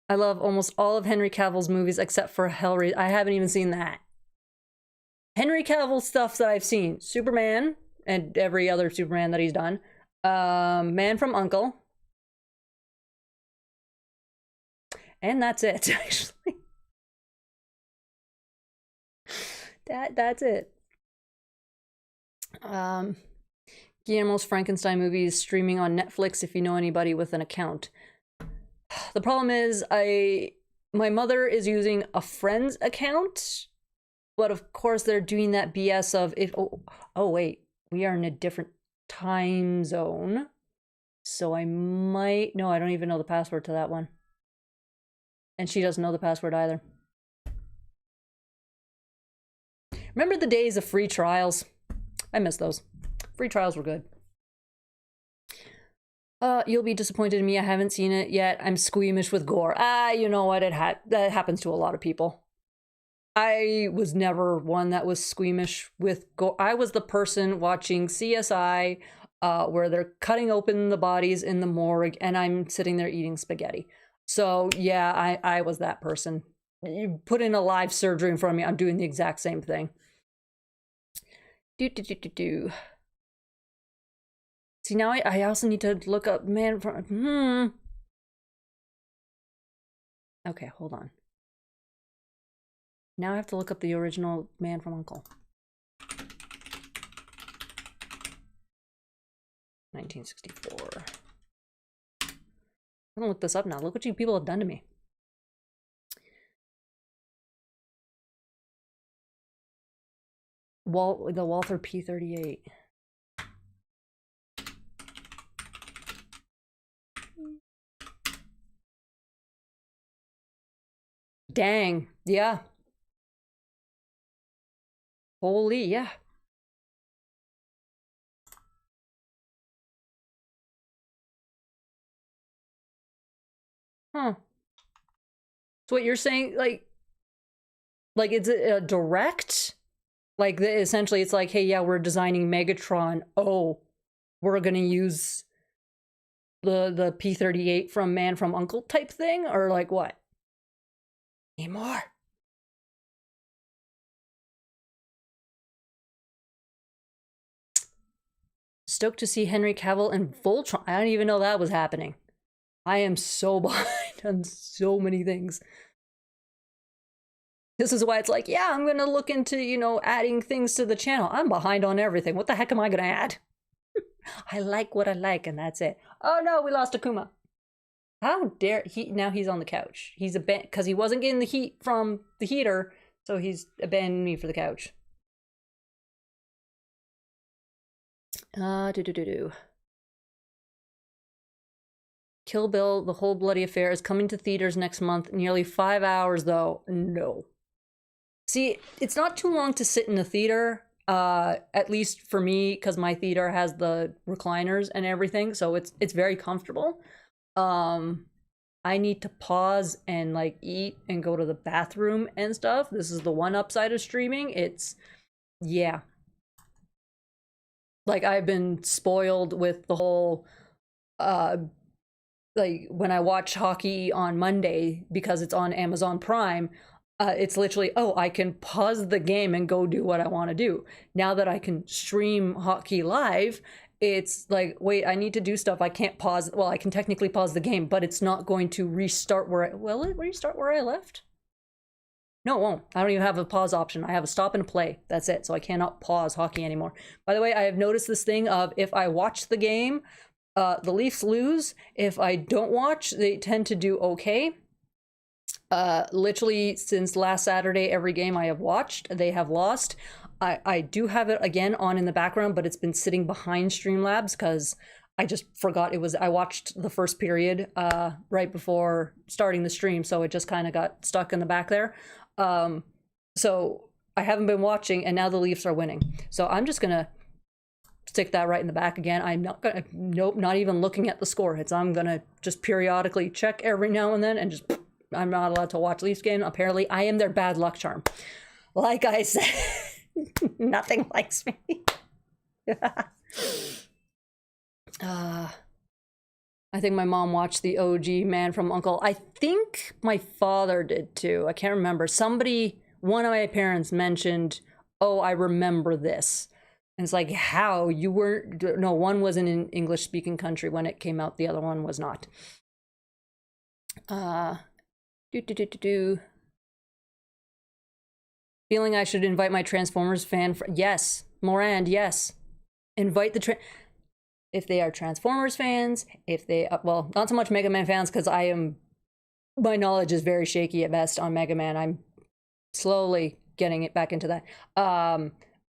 I love almost all of Henry Cavill's movies except for Hellraiser. I haven't even seen that. Henry Cavill stuff that I've seen. Superman and every other Superman that he's done. Man from U.N.C.L.E. And that's it, actually. That's it. Guillermo's Frankenstein movies streaming on Netflix if you know anybody with an account. The problem is my mother is using a friend's account, but of course they're doing that BS of if oh wait, we are in a different time zone. So I might no, I don't even know the password to that one. And she doesn't know the password either. Remember the days of free trials? I miss those. Free trials were good. You'll be disappointed in me. I haven't seen it yet. I'm squeamish with gore. You know what? That happens to a lot of people. I was never one that was squeamish with gore. I was the person watching CSI, where they're cutting open the bodies in the morgue, and I'm sitting there eating spaghetti. So yeah, I was that person. You put in a live surgery in front of me, I'm doing the exact same thing. See, now I also need to look up Man from... Okay, hold on. Now I have to look up the original Man from U.N.C.L.E. 1964. I'm gonna look this up now. Look what you people have done to me. The Walther P-38. Dang, yeah. Holy, yeah. Huh. So what you're saying, like it's a direct? Like, essentially, it's like, hey, yeah, we're designing Megatron. Oh, we're gonna use the P-38 from Man from U.N.C.L.E. type thing? Or like what? Need more. Stoked to see Henry Cavill and Voltron. I didn't even know that was happening. I am so behind on so many things. This is why it's like, yeah, I'm gonna look into, you know, adding things to the channel. I'm behind on everything. What the heck am I gonna add? I like what I like, and that's it. Oh no, we lost Akuma. How dare he? Now he's on the couch. He's because he wasn't getting the heat from the heater, so he's abandoned me for the couch. Kill Bill, The Whole Bloody Affair is coming to theaters next month. Nearly 5 hours, though. No. See, it's not too long to sit in the theater, at least for me, because my theater has the recliners and everything, so it's very comfortable. I need to pause and like eat and go to the bathroom and stuff. This is the one upside of streaming. It's, yeah. Like, I've been spoiled with the whole, like, when I watch hockey on Monday, because it's on Amazon Prime, it's literally, oh, I can pause the game and go do what I want to do. Now that I can stream hockey live, it's like, wait, I need to do stuff. I can't pause. Well, I can technically pause the game, but it's not going to restart will it restart where I left? No, it won't. I don't even have a pause option. I have a stop and a play. That's it. So I cannot pause hockey anymore. By the way, I have noticed this thing of if I watch the game, the Leafs lose. If I don't watch, they tend to do okay. Literally since last Saturday, every game I have watched, they have lost. I do have it again on in the background, but it's been sitting behind Streamlabs because I just forgot I watched the first period right before starting the stream, so it just kind of got stuck in the back there. So I haven't been watching, and now the Leafs are winning. So I'm just gonna stick that right in the back again. I'm not gonna, nope, not even looking at the score. I'm gonna just periodically check every now and then and just, I'm not allowed to watch Leafs game. Apparently I am their bad luck charm. Like I said, nothing likes me. I think my mom watched the OG Man from U.N.C.L.E. I think my father did too. I can't remember. One of my parents mentioned oh, I remember this. And it's like, how? You weren't, no, one was in an English speaking country when it came out, the other one was not. Feeling I should invite my Transformers fan yes, Morand, yes. Invite the if they are Transformers fans, if they well, not so much Mega Man fans, because my knowledge is very shaky at best on Mega Man. I'm slowly getting it back into that.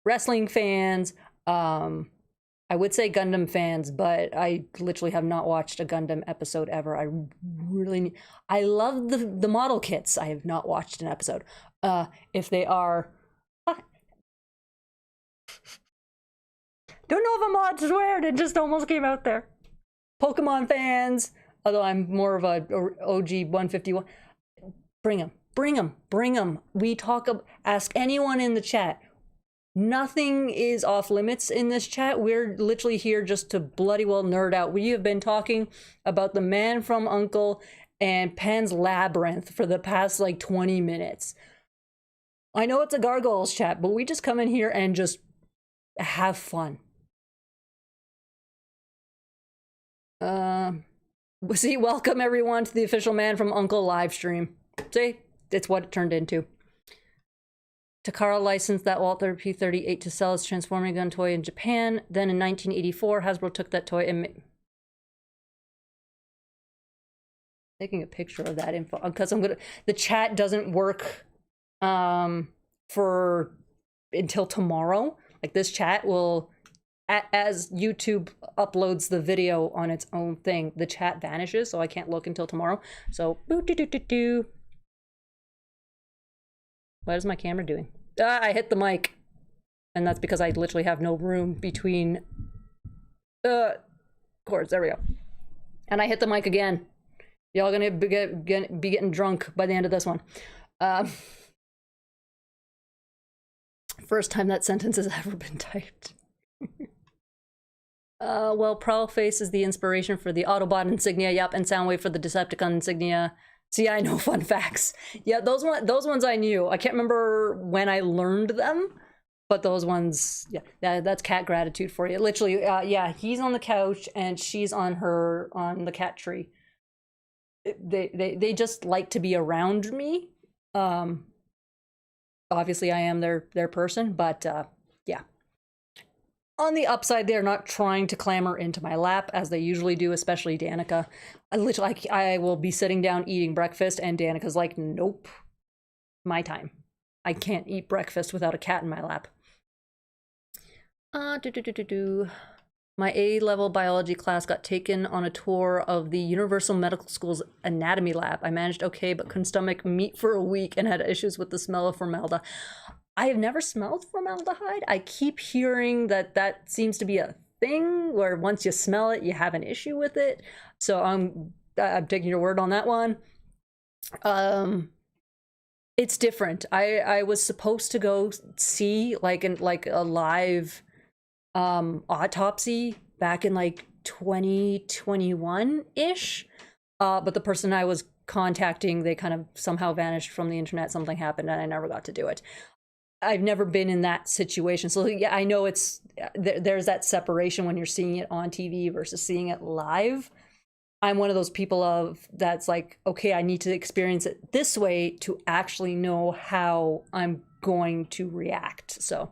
Wrestling fans, I would say Gundam fans, but I literally have not watched a Gundam episode ever. I love the model kits. I have not watched an episode. If they are, don't know if a mod sweared, it just almost came out there. Pokemon fans, although I'm more of a OG 151. Bring them. We talk, ask anyone in the chat. Nothing is off limits in this chat. We're literally here just to bloody well nerd out. We have been talking about the Man from U.N.C.L.E. and Pan's Labyrinth for the past like 20 minutes. I know it's a Gargoyles chat, but we just come in here and just have fun. See, welcome everyone to the official Man from U.N.C.L.E. live stream. See, it's what it turned into. Takara licensed that Walther P-38 to sell as transforming gun toy in Japan. Then in 1984, Hasbro took that toy and taking a picture of that info because the chat doesn't work for until tomorrow. Like this chat will, as YouTube uploads the video on its own thing, the chat vanishes, so I can't look until tomorrow. So what is my camera doing? I hit the mic, and that's because I literally have no room between cords. There we go. And I hit the mic again. Y'all gonna be getting drunk by the end of this one. First time that sentence has ever been typed. Well, Prowlface is the inspiration for the Autobot insignia, yep, and Soundwave for the Decepticon insignia. See, I know fun facts. Yeah, those ones I knew. I can't remember when I learned them, but those ones, yeah, that's cat gratitude for you. Literally, yeah, he's on the couch and she's on the cat tree. They just like to be around me. Obviously, I am their person, but yeah. On the upside, they're not trying to clamber into my lap as they usually do, especially Danica. I will be sitting down eating breakfast, and Danica's like, nope, my time. I can't eat breakfast without a cat in my lap. My A-level biology class got taken on a tour of the Universal Medical School's anatomy lab. I managed okay, but couldn't stomach meat for a week and had issues with the smell of formaldehyde. I have never smelled formaldehyde. I keep hearing that seems to be a thing where once you smell it, you have an issue with it. So I'm taking your word on that one. It's different. I was supposed to go see like a live autopsy back in like 2021-ish. But the person I was contacting, they kind of somehow vanished from the internet. Something happened and I never got to do it. I've never been in that situation. So yeah, I know there's that separation when you're seeing it on TV versus seeing it live. I'm one of those people that's like, okay, I need to experience it this way to actually know how I'm going to react. So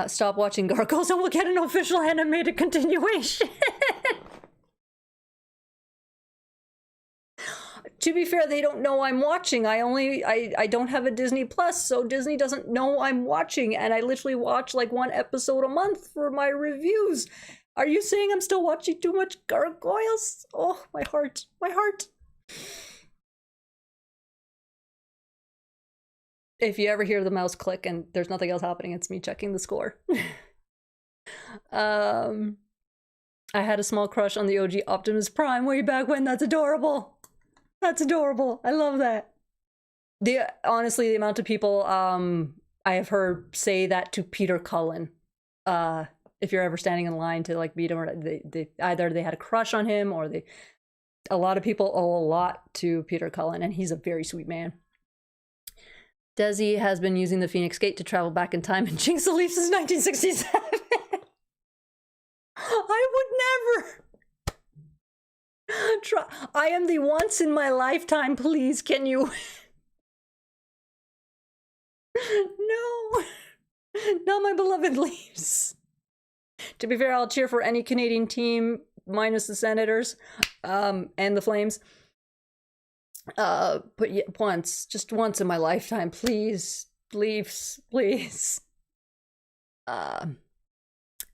stop watching Gargoyles and we'll get an official animated continuation. To be fair, they don't know I'm watching. I don't have a Disney Plus, so Disney doesn't know I'm watching, and I literally watch like one episode a month for my reviews. Are you saying I'm still watching too much Gargoyles? Oh, my heart. My heart. If you ever hear the mouse click and there's nothing else happening, it's me checking the score. I had a small crush on the OG Optimus Prime way back when. That's adorable. That's adorable. I love that. Honestly, the amount of people I have heard say that to Peter Cullen. If you're ever standing in line to like meet him, or either they had a crush on him, or a lot of people owe a lot to Peter Cullen, and he's a very sweet man. Desi has been using the Phoenix Gate to travel back in time and jinx the Leaf since 1967. I would never try. I am the once in my lifetime. Please, can you? No, not my beloved Leafs. To be fair, I'll cheer for any Canadian team minus the Senators, and the Flames. But yeah, just once in my lifetime, please, Leafs, please.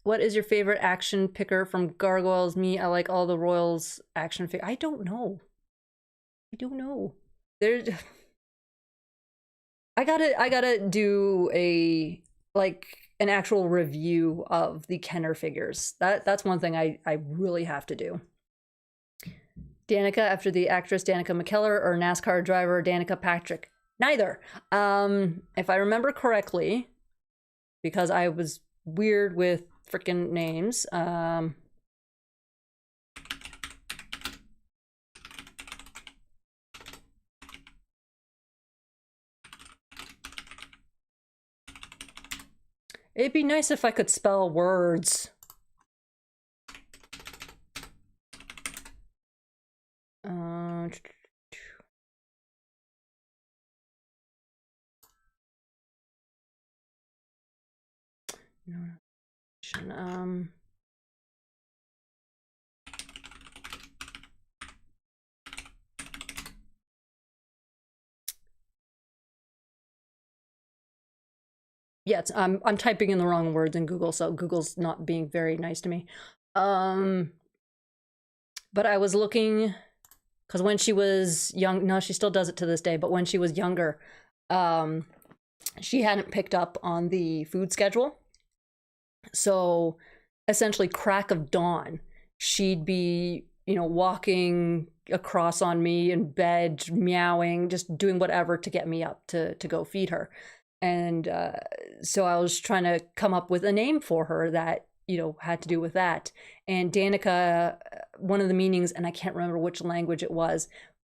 What is your favorite action picker from Gargoyles? Me, I like all the Royals action figure. I don't know. There's. I gotta do an actual review of the Kenner figures. That's one thing I really have to do. Danica after the actress Danica McKellar or NASCAR driver Danica Patrick? Neither. If I remember correctly, because I was weird with freaking names. It'd be nice if I could spell words. Yeah, I'm typing in the wrong words in Google, so Google's not being very nice to me. But I was looking, because when she was young, no, she still does it to this day, but when she was younger, she hadn't picked up on the food schedule. So essentially crack of dawn, she'd be, walking across on me in bed, meowing, just doing whatever to get me up to go feed her. And so I was trying to come up with a name for her that, had to do with that. And Danica, one of the meanings, and I can't remember which language it was,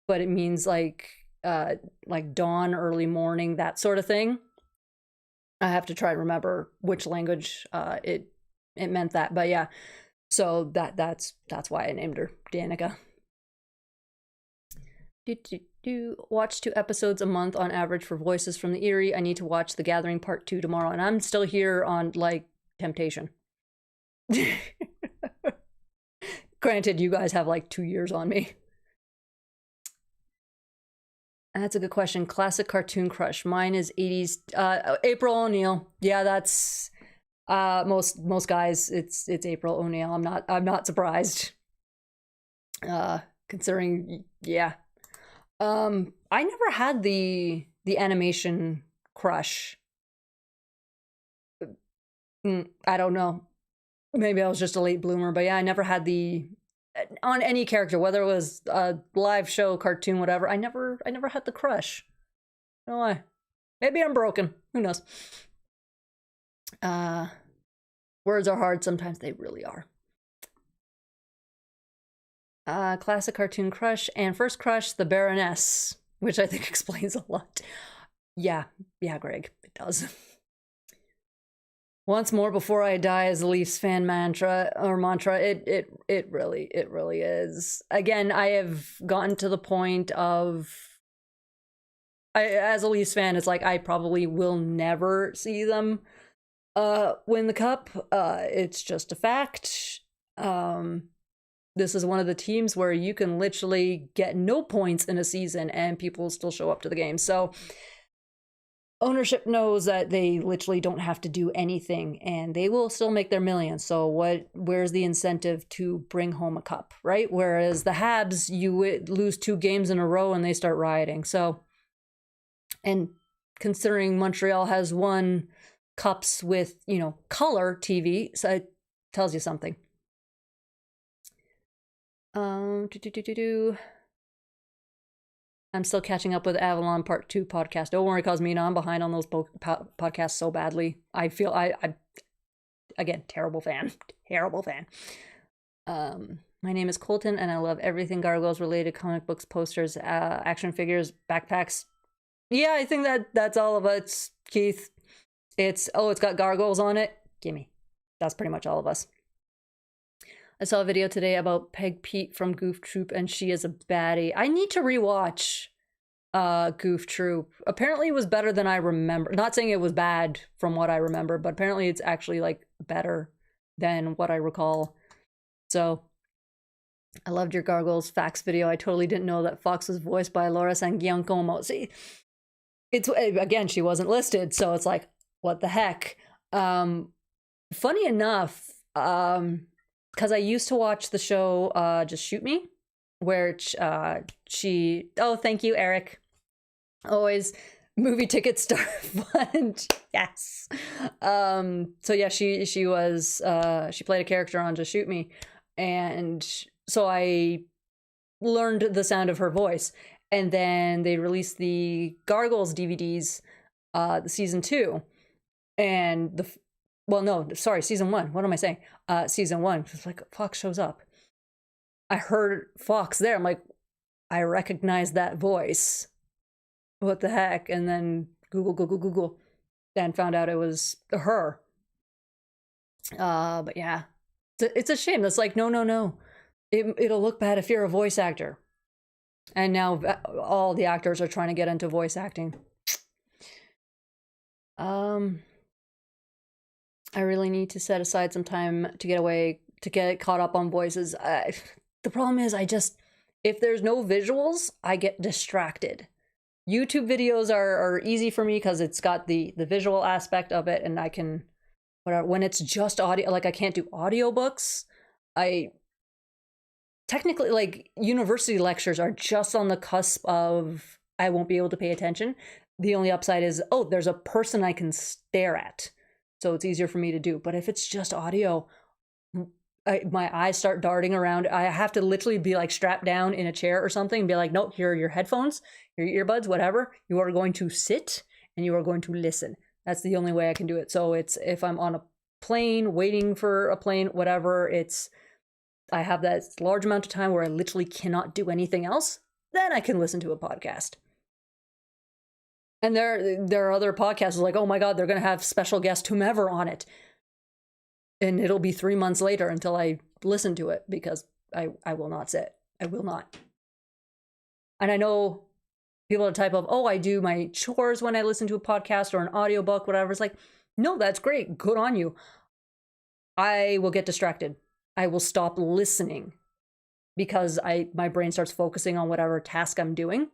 but it means like dawn, early morning, that sort of thing. I have to try to remember which language it meant that. But yeah, so that's why I named her Danica. Watch 2 episodes a month on average for Voices from the Eyrie. I need to watch The Gathering Part 2 tomorrow, and I'm still here on Temptation. Granted, you guys have 2 years on me. That's a good question. Classic cartoon crush. Mine is 80s. April O'Neil. Yeah, that's most guys. It's April O'Neil. I'm not surprised. Considering, yeah. I never had the animation crush. I don't know. Maybe I was just a late bloomer, but yeah, I never had on any character, whether it was a live show, cartoon, whatever. I never had the crush. No why. Maybe I'm broken. Who knows? Words are hard. Sometimes they really are. Classic cartoon crush and first crush, the Baroness, which I think explains a lot. Yeah, Greg, it does. Once more before I die is the Leafs fan mantra. It really is. Again, I have gotten to the point of, as a Leafs fan, it's I probably will never see them win the cup. It's just a fact. This is one of the teams where you can literally get no points in a season and people still show up to the game. So ownership knows that they literally don't have to do anything and they will still make their millions. So where's the incentive to bring home a cup, right? Whereas the Habs, you lose 2 games in a row and they start rioting. So, and considering Montreal has won cups with, color TV, so it tells you something. I'm still catching up with Avalon Part 2 podcast. Don't worry, Cosmina, I'm behind on those podcasts so badly. I feel I again, terrible fan. My name is Colton and I love everything Gargoyles related, comic books, posters, action figures, backpacks, Yeah, I think that's all of us, Keith. It's got gargoyles on it. Gimme. That's pretty much all of us. I saw a video today about Peg Pete from Goof Troop, and she is a baddie. I need to rewatch Goof Troop. Apparently it was better than I remember. Not saying it was bad from what I remember, but apparently it's actually like better than what I recall. So I loved your Gargoyles facts video. I totally didn't know that Fox was voiced by Laura Sangiancomo. See, it's again, she wasn't listed, so it's like, what the heck? Funny enough, because I used to watch the show Just Shoot Me, where she, oh, thank you, Eric. Always movie ticket star fund. Yes. So yeah, she was she played a character on Just Shoot Me, and so I learned the sound of her voice. And then they released the Gargoyles DVDs, the season 2, and season 1. What am I saying? Season 1. It's like Fox shows up. I heard Fox there. I'm like, I recognize that voice. What the heck? And then Google, then found out it was her. But yeah, it's a shame. That's like, no. It'll look bad if you're a voice actor. And now all the actors are trying to get into voice acting. I really need to set aside some time to get caught up on voices. The problem is if there's no visuals, I get distracted. YouTube videos are easy for me because it's got the visual aspect of it, and I can, when it's just audio, like I can't do audiobooks. Technically, like, university lectures are just on the cusp of I won't be able to pay attention. The only upside is, there's a person I can stare at, so it's easier for me to do. But if it's just audio, my eyes start darting around. I have to literally be like strapped down in a chair or something and be like, no, here are your headphones, your earbuds, whatever. You are going to sit and you are going to listen. That's the only way I can do it. So it's, if I'm on a plane, waiting for a plane, whatever, I have that large amount of time where I literally cannot do anything else, then I can listen to a podcast. And there are other podcasts like, oh my God, they're going to have special guest whomever on it. And it'll be 3 months later until I listen to it, because I will not sit. I will not. And I know people are the type of, I do my chores when I listen to a podcast or an audiobook, whatever. It's like, no, that's great. Good on you. I will get distracted. I will stop listening because my brain starts focusing on whatever task I'm doing.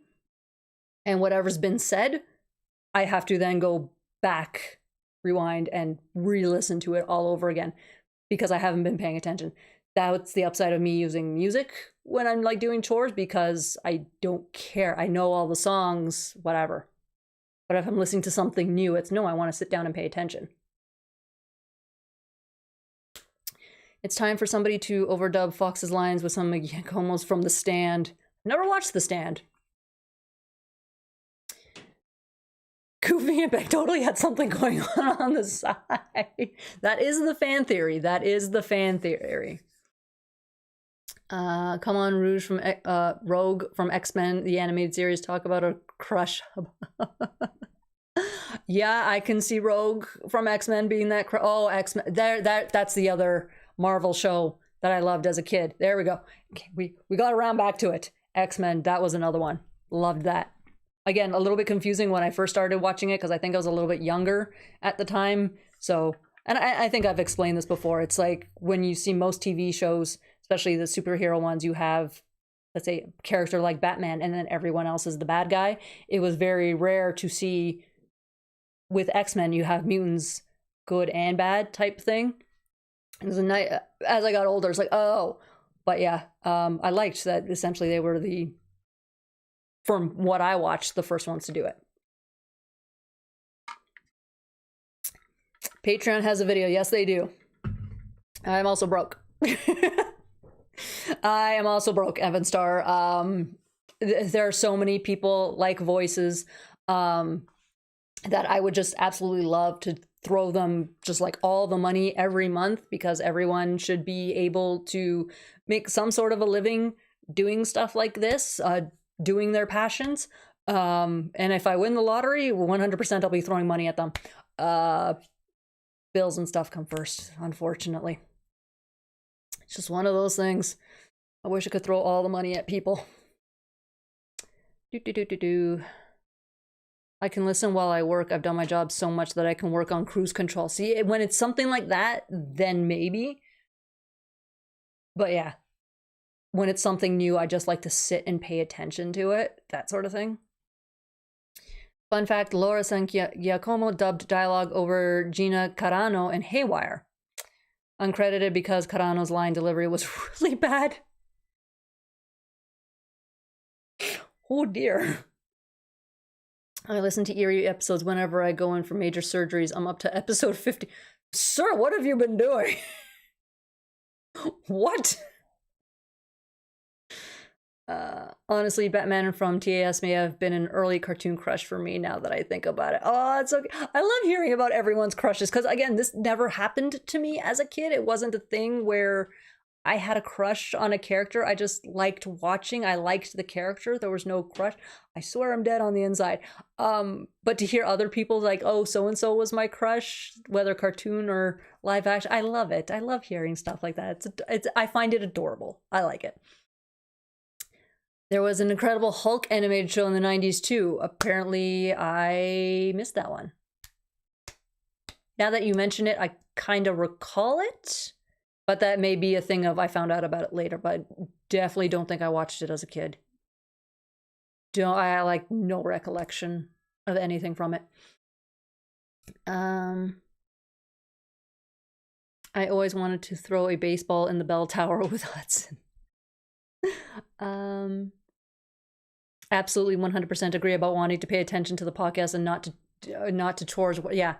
And whatever's been said, I have to then go back, rewind, and re-listen to it all over again because I haven't been paying attention. That's the upside of me using music when I'm like doing chores, because I don't care. I know all the songs, whatever. But if I'm listening to something new, it's no, I want to sit down and pay attention. It's time for somebody to overdub Fox's lines with some Giacomo's from The Stand. Never watched The Stand. Goofy and Beck totally had something going on the side. That is the fan theory. Come on, Rogue from X-Men, the animated series, talk about a crush. Yeah, I can see Rogue from X-Men being that X-Men. That's the other Marvel show that I loved as a kid. There we go. Okay, we got around back to it. X-Men, that was another one. Loved that. Again, a little bit confusing when I first started watching it because I think I was a little bit younger at the time. So, and I think I've explained this before. It's like when you see most TV shows, especially the superhero ones, you have, let's say, a character like Batman and then everyone else is the bad guy. It was very rare to see with X-Men, you have mutants, good and bad type thing. It was a night as I got older, it's like, but yeah, I liked that essentially they were from what I watched, the first ones to do it. Patreon has a video. Yes, they do. I'm also broke. I am also broke, Evan Starr. There are so many people like voices that I would just absolutely love to throw them just like all the money every month, because everyone should be able to make some sort of a living doing stuff like this, doing their passions. And if I win the lottery, 100% I'll be throwing money at them. Bills and stuff come first, unfortunately. It's just one of those things. I wish I could throw all the money at people. I can listen while I work. I've done my job so much that I can work on cruise control. See, when it's something like that, then maybe. But yeah, when it's something new, I just like to sit and pay attention to it, that sort of thing. Fun fact, Laura San Giacomo dubbed dialogue over Gina Carano in Haywire. Uncredited because Carano's line delivery was really bad. Oh dear. I listen to eerie episodes whenever I go in for major surgeries. I'm up to episode 50. Sir, what have you been doing? What? Honestly, Batman from TAS may have been an early cartoon crush for me now that I think about it. Oh, it's okay. I love hearing about everyone's crushes because, again, this never happened to me as a kid. It wasn't a thing where I had a crush on a character. I just liked watching. I liked the character. There was no crush. I swear I'm dead on the inside. But to hear other people like, oh, so-and-so was my crush, whether cartoon or live action, I love it. I love hearing stuff like that. I find it adorable. I like it. There was an Incredible Hulk animated show in the 90s too. Apparently, I missed that one. Now that you mention it, I kind of recall it. But that may be a thing of I found out about it later. But definitely don't think I watched it as a kid. I like no recollection of anything from it. I always wanted to throw a baseball in the bell tower with Hudson. Absolutely 100% agree about wanting to pay attention to the podcast and not to chores. Yeah.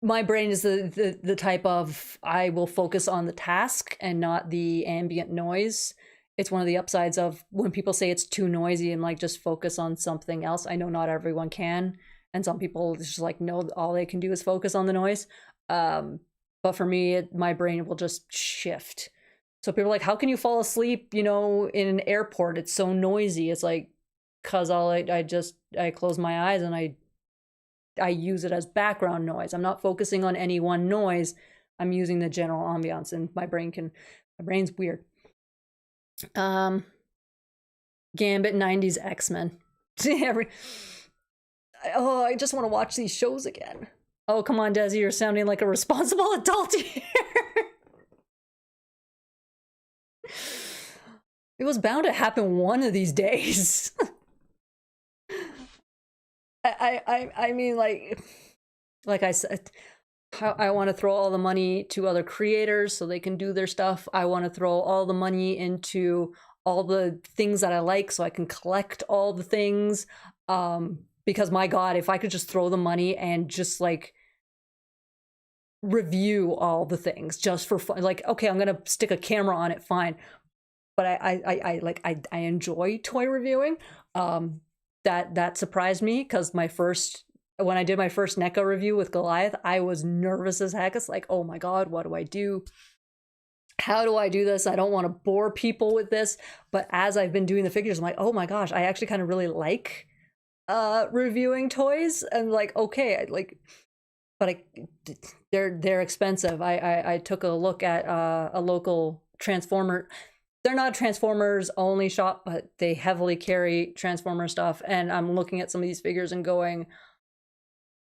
My brain is the type of I will focus on the task and not the ambient noise. It's one of the upsides of when people say it's too noisy and like just focus on something else. I know not everyone can, and some people just like know all they can do is focus on the noise. But for me, my brain will just shift. So people are like, how can you fall asleep, in an airport? It's so noisy. It's like, cause I close my eyes and I use it as background noise. I'm not focusing on any one noise. I'm using the general ambiance, and my brain's weird. Gambit 90s X-Men. I just want to watch these shows again. Oh, come on, Desi, you're sounding like a responsible adult here. It was bound to happen one of these days. I mean, like I said, I want to throw all the money to other creators so they can do their stuff. I want to throw all the money into all the things that I like so I can collect all the things. Because my God, if I could just throw the money and just like review all the things just for fun, like, okay, I'm gonna stick a camera on it, fine. But I enjoy toy reviewing. That surprised me because when I did my first NECA review with Goliath, I was nervous as heck. It's like, oh my God, what do I do? How do I do this? I don't want to bore people with this. But as I've been doing the figures, I'm like, oh my gosh, I actually kind of really like reviewing toys. And like, okay, but they're expensive. I took a look at a local Transformer. They're not a Transformers only shop, but they heavily carry Transformer stuff. And I'm looking at some of these figures and going,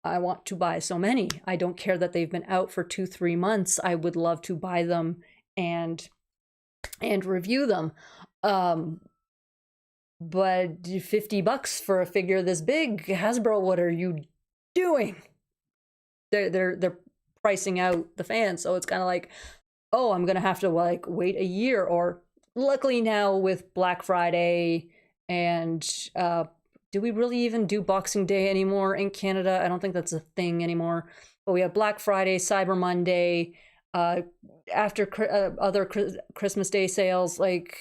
I want to buy so many. I don't care that they've been out for 2-3 months. I would love to buy them and review them. But $50 for a figure this big, Hasbro, what are you doing? They're pricing out the fans, so it's kind of like, oh, I'm gonna have to like wait a year. Or luckily now with Black Friday and do we really even do Boxing Day anymore in Canada? I don't think that's a thing anymore. But we have Black Friday, Cyber Monday, after other Christmas Day sales, like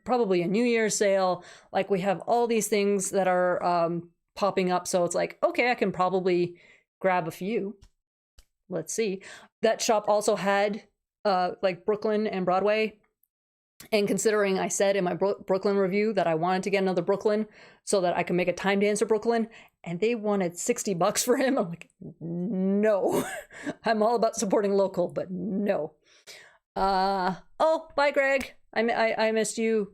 probably a New Year's sale. Like we have all these things that are popping up. So it's like, okay, I can probably grab a few. Let's see. That shop also had like Brooklyn and Broadway And considering I said in my Brooklyn review that I wanted to get another Brooklyn so that I can make a time dancer Brooklyn, and they wanted $60 for him, I'm like, no. I'm all about supporting local, but no. Oh, bye, Greg. I missed you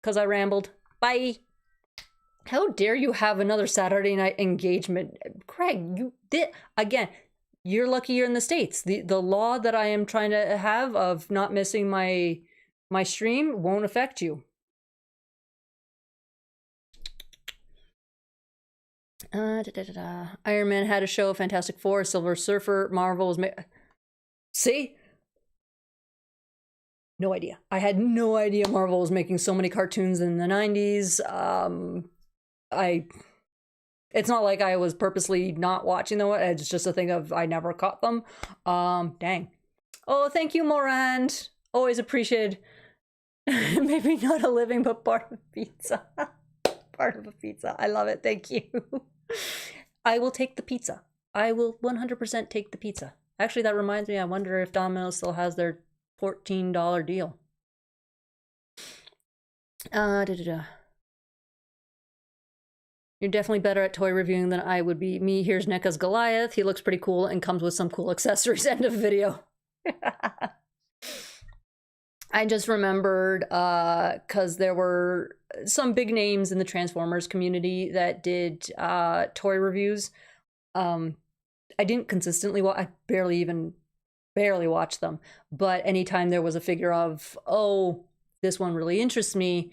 because I rambled. Bye. How dare you have another Saturday night engagement? Greg, you did. Again, you're lucky you're in the States. The law that I am trying to have of not missing my stream won't affect you. Iron Man had a show, Fantastic Four, Silver Surfer, Marvel was See? No idea. I had no idea Marvel was making so many cartoons in the 90s. It's not like I was purposely not watching them. It's just a thing of I never caught them. Dang. Oh, thank you, Morand. Always appreciated. Maybe not a living, but part of a pizza. Part of a pizza. I love it. Thank you. I will take the pizza. I will 100% take the pizza. Actually, that reminds me, I wonder if Domino's still has their $14 deal. You're definitely better at toy reviewing than I would be. Me, here's NECA's Goliath. He looks pretty cool and comes with some cool accessories. End of video. I just remembered, because there were some big names in the Transformers community that did toy reviews. I didn't consistently watch, I barely watch them, but anytime there was a figure of, oh, this one really interests me,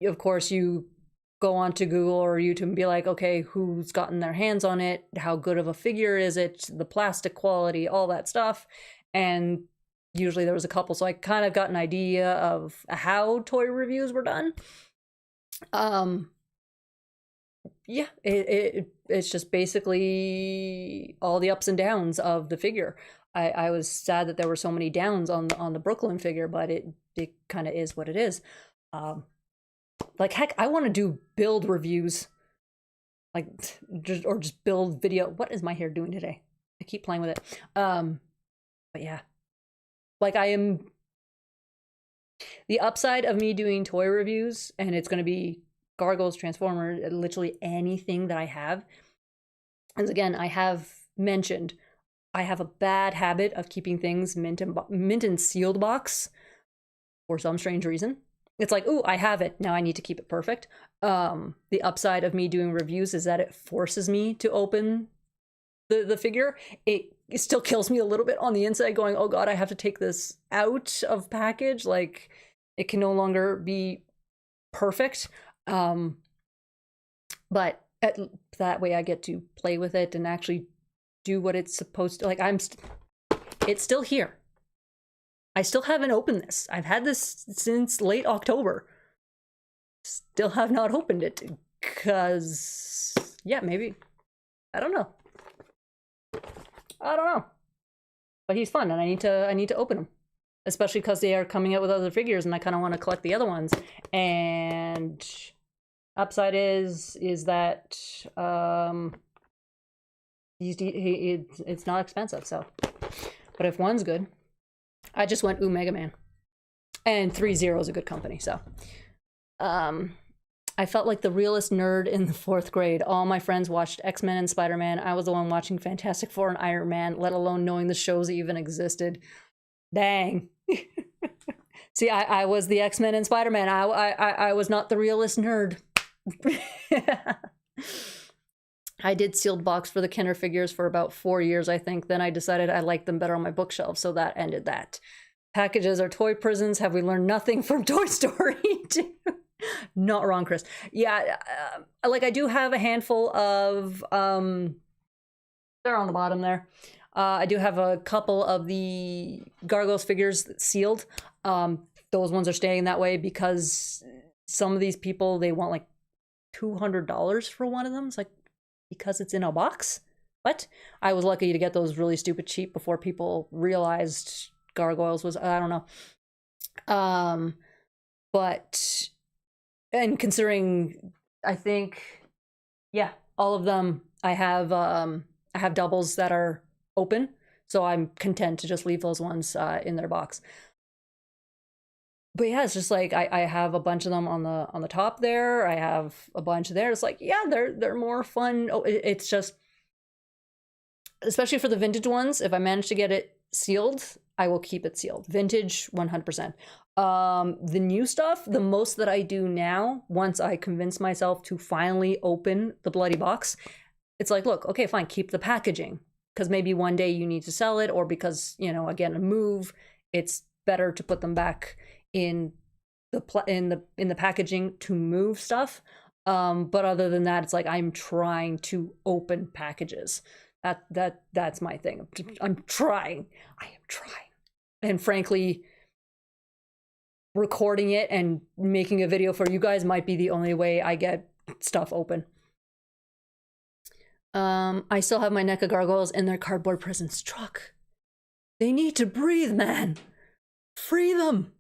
of course you go on to Google or YouTube and be like, okay, who's gotten their hands on it? How good of a figure is it? The plastic quality, all that stuff. And usually there was a couple, so I kind of got an idea of how toy reviews were done. Yeah, it's just basically all the ups and downs of the figure. I was sad that there were so many downs on the Brooklyn figure, but it kind of is what it is. Like, heck, I want to do build reviews, like just build video. What is my hair doing today? I keep playing with it. But yeah, like the upside of me doing toy reviews, and it's going to be Gargoyles, Transformers, literally anything that I have. As again, I have mentioned, I have a bad habit of keeping things mint and sealed box for some strange reason. It's like, ooh, I have it. Now I need to keep it perfect. The upside of me doing reviews is that it forces me to open the figure. It still kills me a little bit on the inside going, oh God, I have to take this out of package. Like, it can no longer be perfect. But that way I get to play with it and actually do what it's supposed to. Like, it's still here. I still haven't opened this. I've had this since late October. Still have not opened it because, yeah, maybe, I don't know. But he's fun, and I need to open him, especially because they are coming out with other figures, and I kind of want to collect the other ones. And upside is that it's not expensive. So, but if one's good. I just went Mega Man, and 3-0 is a good company. So, I felt like the realest nerd in the 4th grade. All my friends watched X-Men and Spider-Man. I was the one watching Fantastic Four and Iron Man, let alone knowing the shows even existed. Dang. See, I was the X-Men and Spider-Man. I was not the realest nerd. I did sealed box for the Kenner figures for about 4 years, I think. Then I decided I liked them better on my bookshelf, so that ended that. Packages are toy prisons. Have we learned nothing from Toy Story 2? Not wrong, Chris. Yeah, like I do have a handful of, they're on the bottom there. I do have a couple of the Gargoyles figures sealed. Those ones are staying that way because some of these people, they want like $200 for one of them. It's like, because it's in a box? What? I was lucky to get those really stupid cheap before people realized Gargoyles was, I don't know. But, and considering, I think, yeah, all of them, I have doubles that are open, so I'm content to just leave those ones in their box. but yeah, it's just like I have a bunch of them on the top there. I have a bunch there. It's like, yeah, they're more fun. Oh, it's just, especially for the vintage ones, if I manage to get it sealed, I will keep it sealed. Vintage, 100%. The new stuff, the most that I do now, once I convince myself to finally open the bloody box, it's like, look, okay, fine, keep the packaging. Because maybe one day you need to sell it, or because, you know, again, a move, it's better to put them back in the packaging to move stuff. But other than that, it's like I'm trying to open packages. That's my thing. I'm trying. I am trying. And frankly, recording it and making a video for you guys might be the only way I get stuff open. I still have my NECA gargoyles in their cardboard prisons truck. They need to breathe, man. Free them.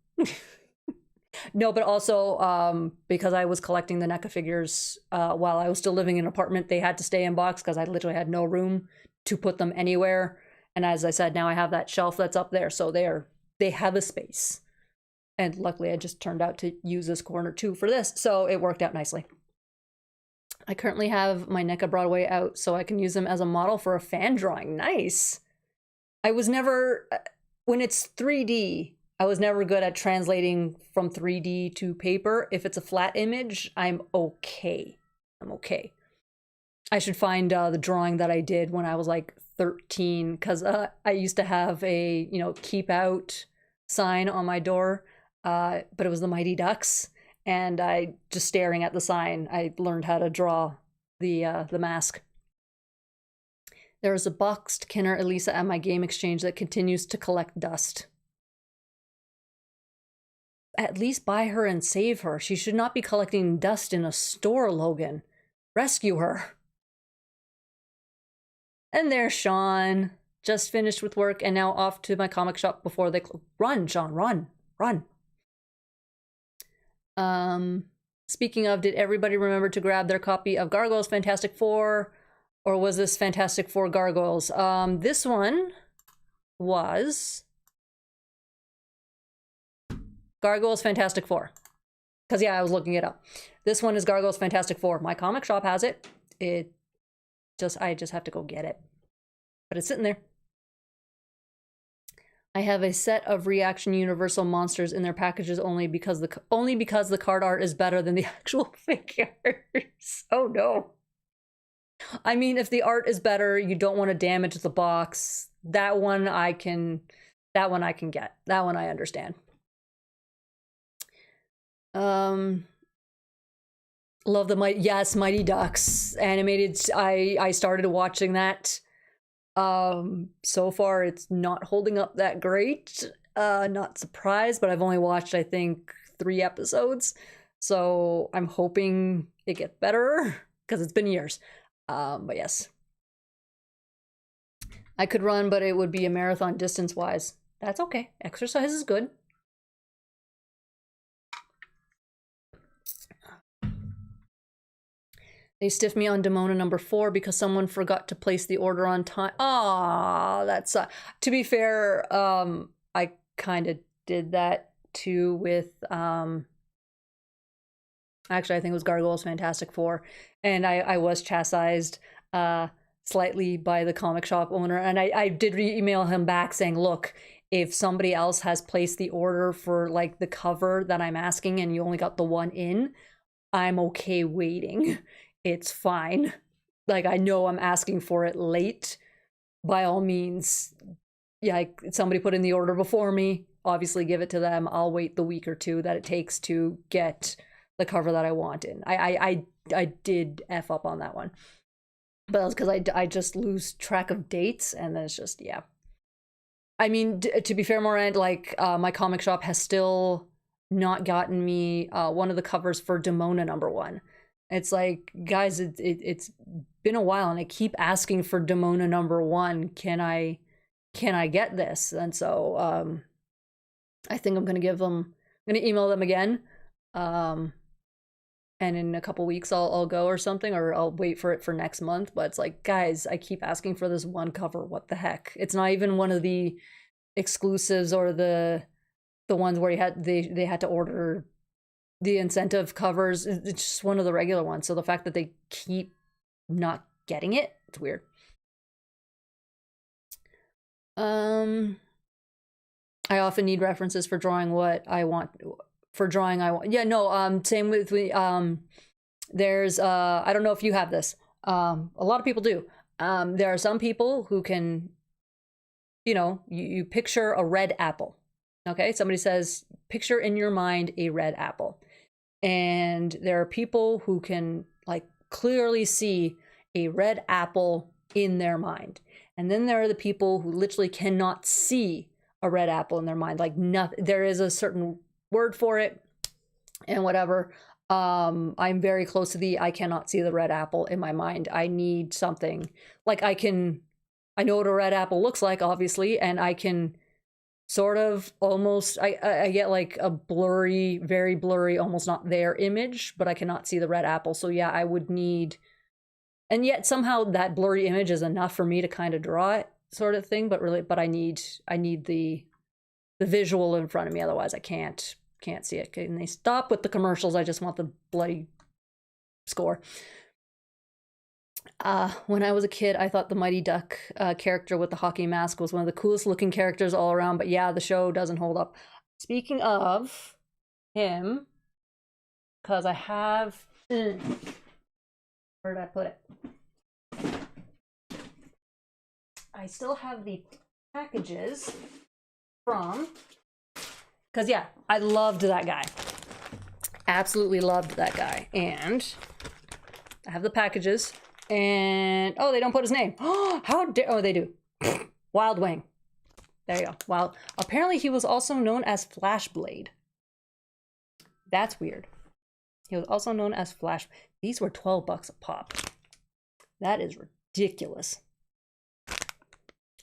No, but also because I was collecting the NECA figures while I was still living in an apartment, they had to stay in box because I literally had no room to put them anywhere. And as I said, now I have that shelf that's up there, so they have a space. And luckily I just turned out to use this corner too for this, so it worked out nicely. I currently have my NECA Broadway out so I can use them as a model for a fan drawing. Nice. I was never, when it's 3D, I was never good at translating from 3D to paper. If it's a flat image, I'm okay. I'm okay. I should find the drawing that I did when I was like 13, because I used to have a, you know, keep out sign on my door, but it was the Mighty Ducks. And I, just staring at the sign, I learned how to draw the mask. There is a boxed Kinner Elisa at my game exchange that continues to collect dust. At least buy her and save her. She should not be collecting dust in a store, Logan. Rescue her. And there's Sean. Just finished with work and now off to my comic shop before they run, Sean, run, run. Speaking of, did everybody remember to grab their copy of Gargoyles Fantastic Four? Or was this Fantastic Four Gargoyles? This one was Gargoyles Fantastic Four. Because, yeah, I was looking it up. This one is Gargoyles Fantastic Four. My comic shop has it. I just have to go get it. But it's sitting there. I have a set of Reaction Universal monsters in their packages only because the card art is better than the actual figures. Oh no. I mean, if the art is better, you don't want to damage the box. That one I can get. That one I understand. Love the Mighty Ducks animated. I started watching that. So far it's not holding up that great. Not surprised, but I've only watched, I think, 3 episodes. So I'm hoping it gets better because it's been years. But yes. I could run, but it would be a marathon distance-wise. That's okay. Exercise is good. They stiffed me on Demona number 4 because someone forgot to place the order on time. Ah, that's to be fair, I kind of did that too with actually I think it was Gargoyles Fantastic Four, and I was chastised slightly by the comic shop owner, and I did email him back saying, look, if somebody else has placed the order for like the cover that I'm asking and you only got the one in, I'm okay waiting. It's fine. Like, I know I'm asking for it late. By all means, yeah, somebody put in the order before me. Obviously, give it to them. I'll wait the week or 2 that it takes to get the cover that I want in. I did F up on that one. But that's because I just lose track of dates, and then it's just, yeah. I mean, to be fair, Morant, like, my comic shop has still not gotten me one of the covers for Demona number 1. It's like, guys, it's been a while, and I keep asking for Demona number 1. Can I get this? And so I think I'm gonna email them again, and in a couple weeks I'll go or something, or I'll wait for it for next month. But it's like, guys, I keep asking for this one cover. What the heck? It's not even one of the exclusives or the the ones where they had to order the incentive covers. It's just one of the regular ones. So the fact that they keep not getting it, it's weird. I often need references for drawing what I want. For drawing I want. Yeah, no, same with there's I don't know if you have this. A lot of people do. There are some people who can, you know, you picture a red apple. Okay, somebody says, picture in your mind a red apple. And there are people who can like clearly see a red apple in their mind. And then there are the people who literally cannot see a red apple in their mind. Like nothing, there is a certain word for it and whatever. I'm very close to the I cannot see the red apple in my mind. I need something like I know what a red apple looks like, obviously, and I can sort of almost, I get like a blurry, very blurry, almost not there image, but I cannot see the red apple. So yeah, I would need, and yet somehow that blurry image is enough for me to kind of draw it, sort of thing. But really, I need the visual in front of me. Otherwise, I can't see it. Can they stop with the commercials? I just want the bloody score. When I was a kid, I thought the Mighty Duck character with the hockey mask was one of the coolest looking characters all around, but yeah, the show doesn't hold up. Speaking of him, because I have... Where did I put it? I still have the packages from... Because yeah, I loved that guy. Absolutely loved that guy. And I have the packages. And, oh, they don't put his name. How dare, oh, they do. Wild Wing. There you go. Wild. Apparently he was also known as Flashblade. That's weird. He was also known as Flash. These were $12 a pop. That is ridiculous.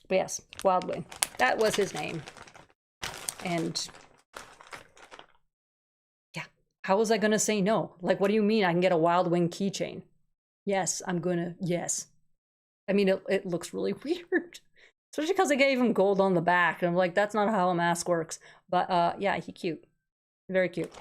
But yes, Wild Wing. That was his name. And yeah, how was I gonna say no? Like, what do you mean I can get a Wild Wing keychain? Yes, I'm gonna, yes. I mean, it looks really weird. Especially because I gave him gold on the back. And I'm like, that's not how a mask works. But yeah, he cute. Very cute.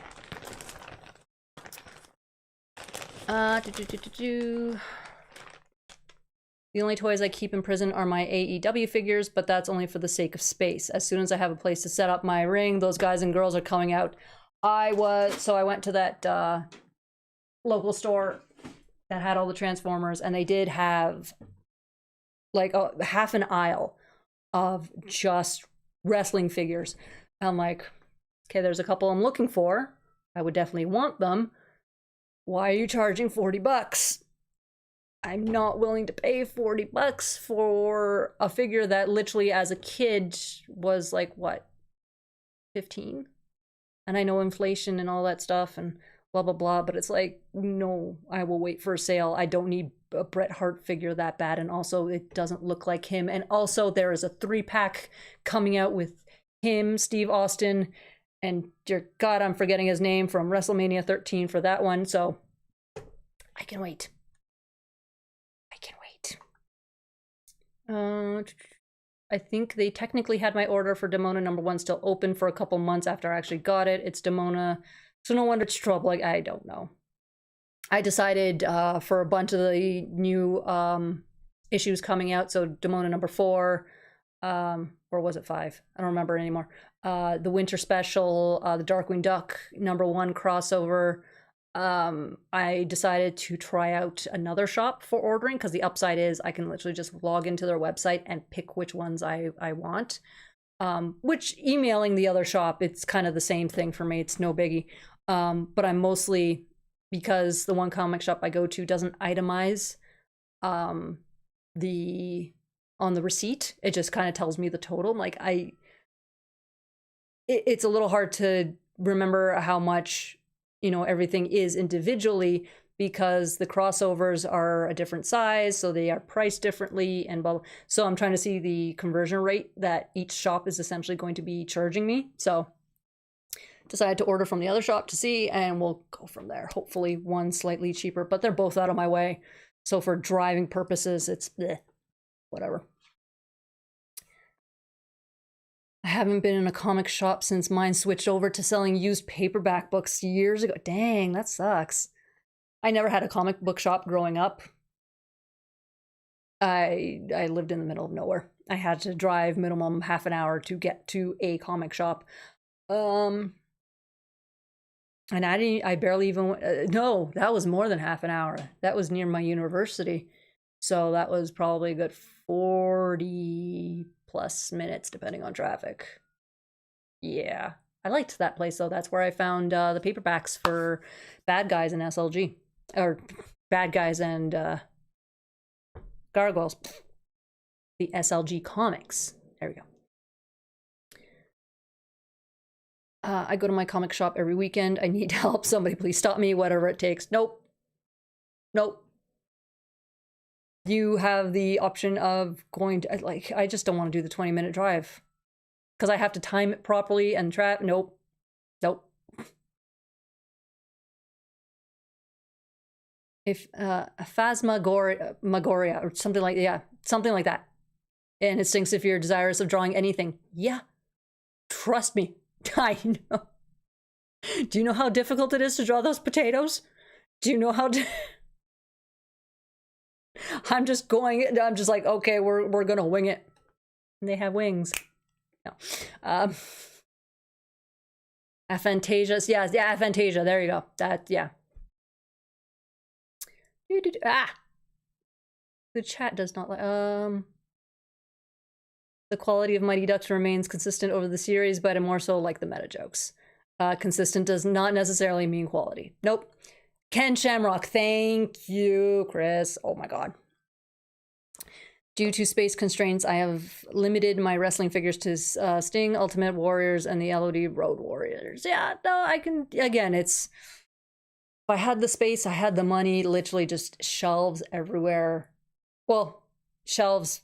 The only toys I keep in prison are my AEW figures, but that's only for the sake of space. As soon as I have a place to set up my ring, those guys and girls are coming out. I went to that local store that had all the Transformers, and they did have like half an aisle of just wrestling figures. I'm like, okay, there's a couple I'm looking for. I would definitely want them. Why are you charging $40? I'm not willing to pay $40 for a figure that literally as a kid was like, what, 15? And I know inflation and all that stuff and blah, blah, blah, but it's like, no, I will wait for a sale. I don't need a Bret Hart figure that bad. And also it doesn't look like him. And also there is a 3-pack coming out with him, Steve Austin, and dear God, I'm forgetting his name, from WrestleMania 13 for that one. So I can wait. I think they technically had my order for Demona #1 still open for a couple months after I actually got it. It's Demona, so no wonder it's trouble. Like, I don't know. I decided for a bunch of the new issues coming out, so Demona #4, or was it 5? I don't remember anymore. The Winter Special, the Darkwing Duck #1 crossover. I decided to try out another shop for ordering, because the upside is I can literally just log into their website and pick which ones I want. Which, emailing the other shop, it's kind of the same thing for me. It's no biggie. But I'm mostly, because the one comic shop I go to doesn't itemize on the receipt. It just kind of tells me the total. Like, it's a little hard to remember how much, you know, everything is individually, because the crossovers are a different size, so they are priced differently and blah, blah. So I'm trying to see the conversion rate that each shop is essentially going to be charging me. So decided to order from the other shop to see, and we'll go from there. Hopefully one slightly cheaper, but they're both out of my way. So for driving purposes, it's bleh, whatever. I haven't been in a comic shop since mine switched over to selling used paperback books years ago. Dang, that sucks. I never had a comic book shop growing up. I lived in the middle of nowhere. I had to drive minimum half an hour to get to a comic shop. And I barely even went, no, that was more than half an hour. That was near my university. So that was probably a good 40 plus minutes depending on traffic. Yeah. I liked that place though. That's where I found the paperbacks for Bad Guys and SLG. Or Bad Guys and Gargoyles. The SLG comics. There we go. I go to my comic shop every weekend. I need help. Somebody please stop me, whatever it takes. Nope. Nope. You have the option of going to, like, I just don't want to do the 20-minute drive. Because I have to time it properly and trap. Nope. Nope. If a Phasmagoria or something like, yeah, something like that. And it stinks if you're desirous of drawing anything. Yeah. Trust me. I know. Do you know how difficult it is to draw those potatoes? Do you know how I'm just like, okay, we're gonna wing it. And they have wings. No. Aphantasia. Yeah, aphantasia. There you go. That, yeah. Ah! The chat does not like, the quality of Mighty Ducks remains consistent over the series, but more so like the meta jokes. Consistent does not necessarily mean quality. Nope. Ken Shamrock, thank you, Chris. Oh my god. Due to space constraints, I have limited my wrestling figures to Sting, Ultimate Warriors, and the LOD Road Warriors. Yeah, no, I can, again, it's, if I had the space, I had the money, literally just shelves everywhere. Well, shelves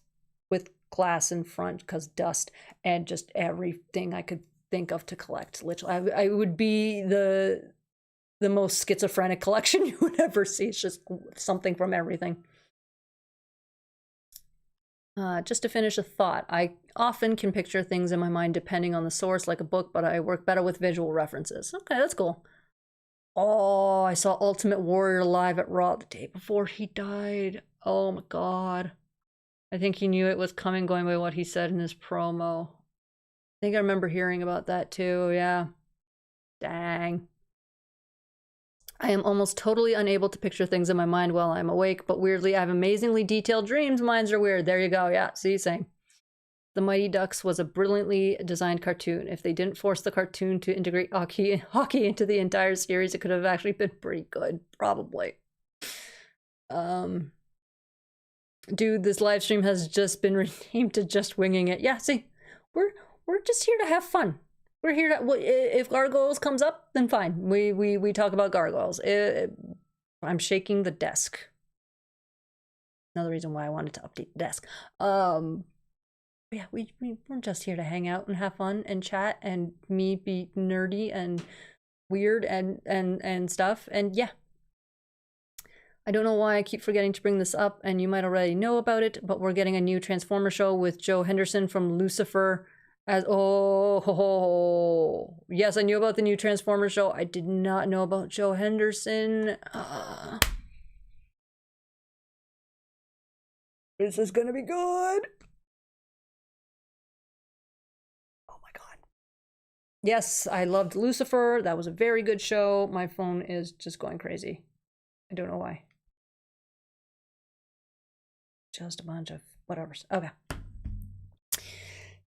with glass in front because dust, and just everything I could think of to collect. Literally, I would be the most schizophrenic collection you would ever see. It's just something from everything. Just to finish a thought, I often can picture things in my mind depending on the source, like a book, but I work better with visual references. Okay, that's cool. Oh, I saw Ultimate Warrior live at Raw the day before he died. Oh my god. I think he knew it was coming, going by what he said in his promo. I think I remember hearing about that too, yeah. Dang. I am almost totally unable to picture things in my mind while I'm awake, but weirdly I have amazingly detailed dreams. Mine's are weird. There you go, yeah, see, same. The Mighty Ducks was a brilliantly designed cartoon. If they didn't force the cartoon to integrate hockey into the entire series, it could have actually been pretty good, probably. Dude, this live stream has just been renamed to Just Winging It. Yeah, see, we're just here to have fun. We're here to, if Gargoyles comes up, then fine. We talk about Gargoyles. I'm shaking the desk. Another reason why I wanted to update the desk. Yeah, we're just here to hang out and have fun and chat and me be nerdy and weird and stuff. And yeah. I don't know why I keep forgetting to bring this up, and you might already know about it, but we're getting a new Transformer show with Joe Henderson from Lucifer as, oh, yes, I knew about the new Transformer show. I did not know about Joe Henderson. This is gonna be good. Oh my god. Yes, I loved Lucifer. That was a very good show. My phone is just going crazy. I don't know why. Just a bunch of whatever's. Okay.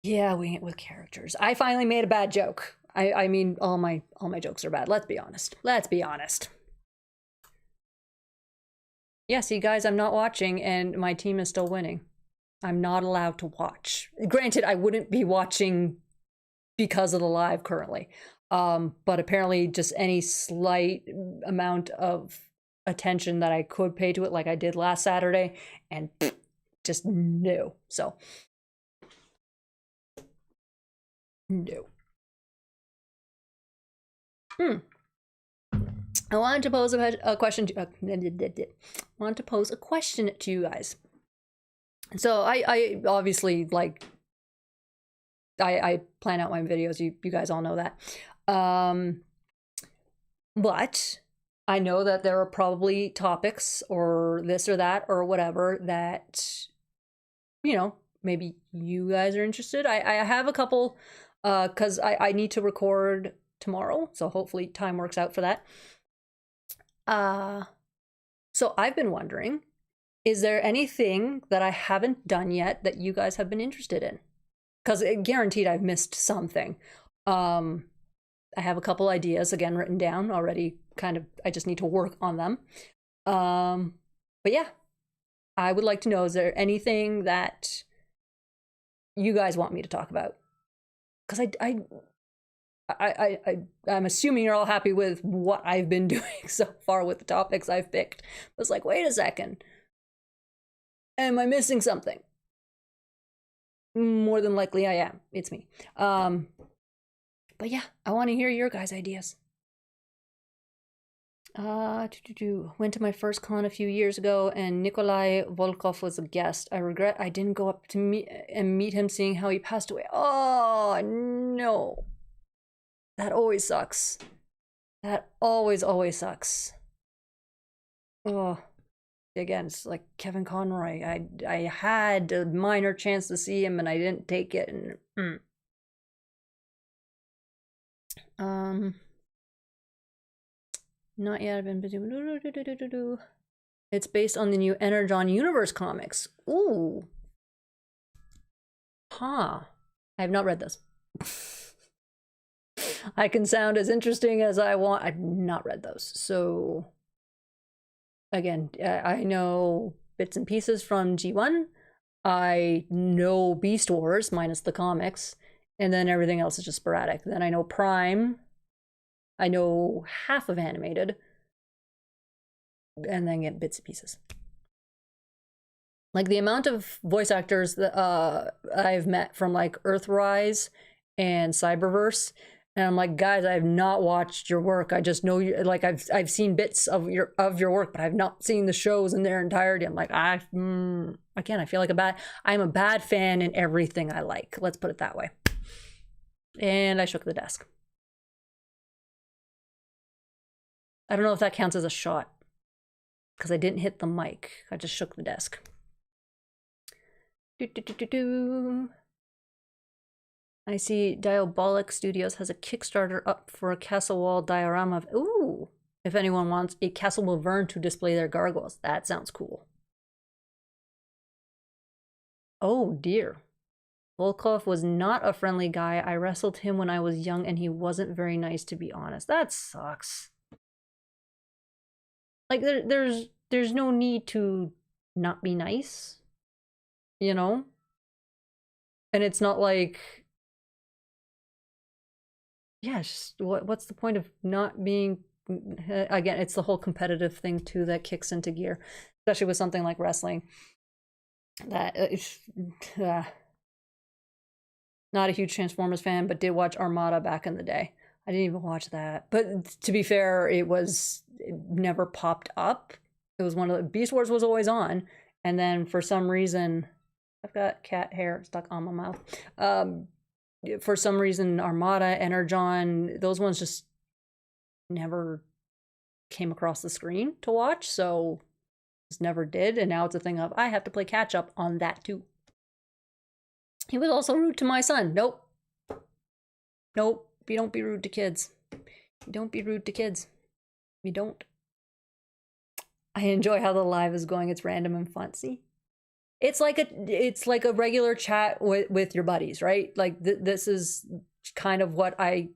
Yeah, we ain't with characters. I finally made a bad joke. I mean, all my jokes are bad. Let's be honest. Let's be honest. Yeah, see, guys, I'm not watching, and my team is still winning. I'm not allowed to watch. Granted, I wouldn't be watching because of the live currently. But apparently, just any slight amount of attention that I could pay to it, like I did last Saturday, and just no. So no. I wanted to pose a question to you guys. So I obviously, like, I plan out my videos. You guys all know that. But I know that there are probably topics or this or that or whatever that, you know, maybe you guys are interested. I have a couple, because I need to record tomorrow, so hopefully time works out for that. So I've been wondering, is there anything that I haven't done yet that you guys have been interested in? Because guaranteed I've missed something. I have a couple ideas, again, written down already, kind of, I just need to work on them. But yeah, I would like to know, is there anything that you guys want me to talk about? Because I'm assuming you're all happy with what I've been doing so far with the topics I've picked. I was like, wait a second. Am I missing something? More than likely I am. It's me. But yeah, I want to hear your guys' ideas. Went to my first con a few years ago, and Nikolai Volkov was a guest. I regret I didn't go up to meet him, seeing how he passed away. Oh no, that always sucks. That always sucks. Oh, again, it's like Kevin Conroy. I had a minor chance to see him, and I didn't take it. And not yet. I've been busy. It's based on the new Energon Universe comics. Ooh. Huh. I have not read this. I can sound as interesting as I want. I've not read those. So, again, I know bits and pieces from G1. I know Beast Wars, minus the comics. And then everything else is just sporadic. Then I know Prime. I know half of Animated. And then get bits and pieces. Like the amount of voice actors that I've met from like Earthrise and Cyberverse, and I'm like, guys, I have not watched your work. I just know you. Like I've seen bits of your work, but I've not seen the shows in their entirety. I'm like, again, I feel like I'm a bad fan in everything I like. Let's put it that way. And I shook the desk. I don't know if that counts as a shot, because I didn't hit the mic. I just shook the desk. I see Diabolic Studios has a Kickstarter up for a castle wall diorama of, ooh, if anyone wants a Castle Malvern to display their gargoyles. That sounds cool. Oh dear. Volkov was not a friendly guy. I wrestled him when I was young and he wasn't very nice, to be honest. That sucks. Like there's no need to not be nice, you know? And it's not like, yeah, it's just what's the point of not being, again, it's the whole competitive thing too that kicks into gear, especially with something like wrestling. That not a huge Transformers fan, but did watch Armada back in the day. I didn't even watch that, but to be fair, it never popped up. It was one of the Beast Wars was always on, and then for some reason, I've got cat hair stuck on my mouth. For some reason, Armada, Energon, those ones just never came across the screen to watch, so just never did. And now it's a thing of I have to play catch up on that too. He was also rude to my son. Nope. Nope. You don't be rude to kids. You don't be rude to kids. You don't. I enjoy how the live is going. It's random and fun. See? It's like a regular chat with your buddies, right? Like this is kind of what okay,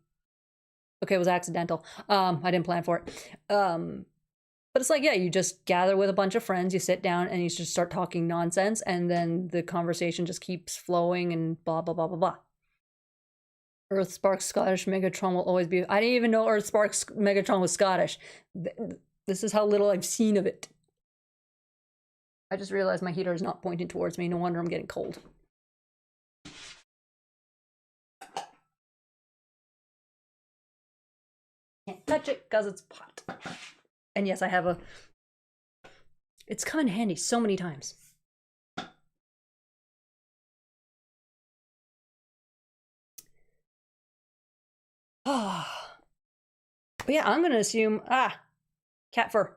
it was accidental. I didn't plan for it. But it's like, yeah, you just gather with a bunch of friends, you sit down and you just start talking nonsense, and then the conversation just keeps flowing and blah, blah, blah, blah, blah. Earthspark Scottish Megatron will always be. I didn't even know Earthspark Megatron was Scottish. This is how little I've seen of it. I just realized my heater is not pointing towards me. No wonder I'm getting cold. Can't touch it because it's hot. And yes, I have it's come in handy so many times. But yeah, I'm gonna assume, cat fur.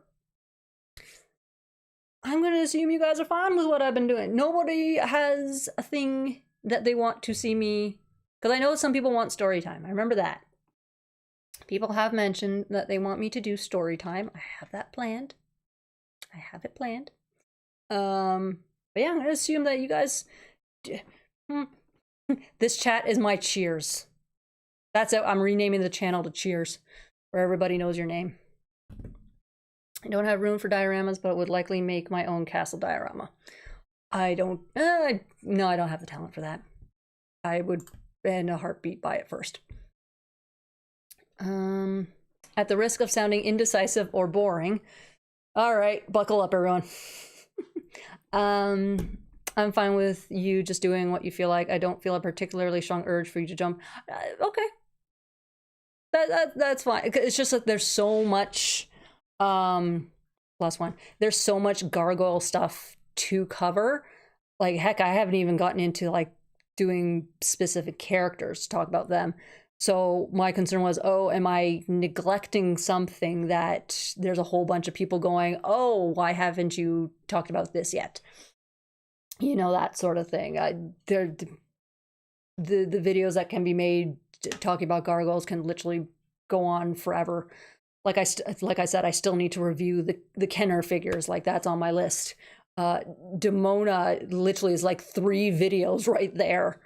I'm gonna assume you guys are fine with what I've been doing. Nobody has a thing that they want to see me, because I know some people want story time. I remember that. People have mentioned that they want me to do story time. I have that planned. I have it planned. But yeah, I'm gonna assume that you guys. This chat is my cheers. That's it. I'm renaming the channel to Cheers, where everybody knows your name. I don't have room for dioramas, but would likely make my own castle diorama. I don't. No, I don't have the talent for that. I would, in a heartbeat, buy it first. At the risk of sounding indecisive or boring, all right, buckle up, everyone. I'm fine with you just doing what you feel like. I don't feel a particularly strong urge for you to jump. Okay, that's fine. It's just that there's so much. Plus one. There's so much gargoyle stuff to cover. Like, heck, I haven't even gotten into like doing specific characters to talk about them. So my concern was, oh, am I neglecting something that there's a whole bunch of people going, oh, why haven't you talked about this yet? You know, that sort of thing. The videos that can be made talking about gargoyles can literally go on forever. Like I said, I still need to review the Kenner figures. Like, that's on my list. Demona literally is like 3 videos right there.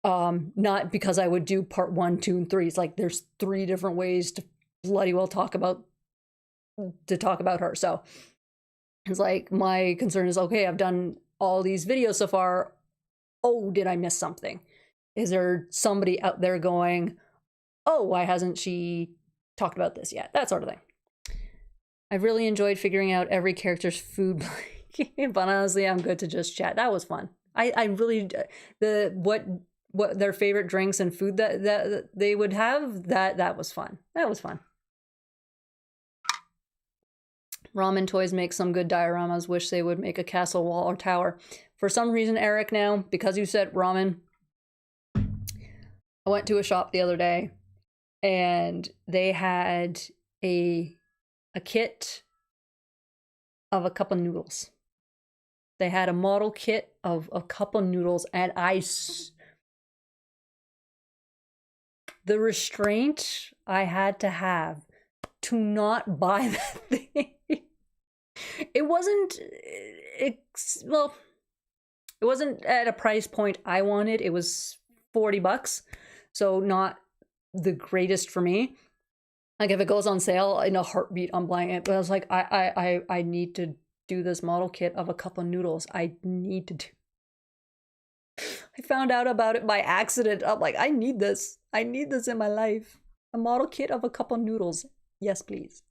Not because I would do part 1, 2, and 3. It's like there's 3 different ways to bloody well talk about her. So it's like, my concern is, okay, I've done all these videos so far. Oh, did I miss something? Is there somebody out there going, oh, why hasn't she talked about this yet? That sort of thing. I've really enjoyed figuring out every character's food, but honestly, I'm good to just chat. That was fun. I really, what their favorite drinks and food that they would have, that was fun. That was fun. Ramen Toys make some good dioramas. Wish they would make a castle, wall, or tower. For some reason, Eric, now, because you said ramen, I went to a shop the other day and they had a kit of a cup of noodles. They had a model kit of a cup of noodles, and the restraint I had to have to not buy that thing. It wasn't at a price point I wanted. It was $40, so not the greatest for me. Like, if it goes on sale, in a heartbeat, I'm buying it. But I was like, I need to do this model kit of a cup of noodles. I need to do. I found out about it by accident. I'm like, I need this. I need this in my life. A model kit of a cup of noodles. Yes, please.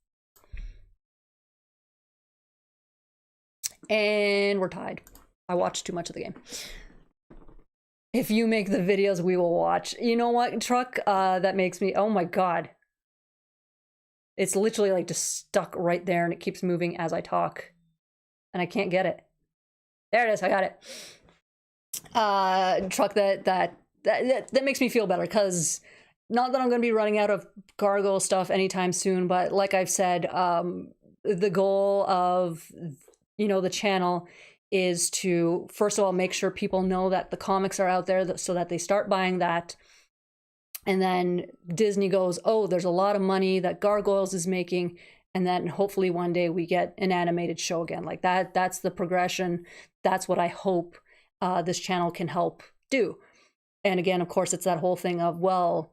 And we're tied. I watched too much of the game. If you make the videos, we will watch. You know what, Truck? That makes me, oh my god. It's literally like just stuck right there, and it keeps moving as I talk. And I can't get it. There it is, I got it. Truck, that makes me feel better, because not that I'm going to be running out of gargoyle stuff anytime soon, but like I've said, the goal of, you know, the channel is to, first of all, make sure people know that the comics are out there, so that they start buying that. And then Disney goes, oh, there's a lot of money that Gargoyles is making, and then hopefully one day we get an animated show again. Like that's the progression. That's what I hope this channel can help do. And again, of course, it's that whole thing of, well,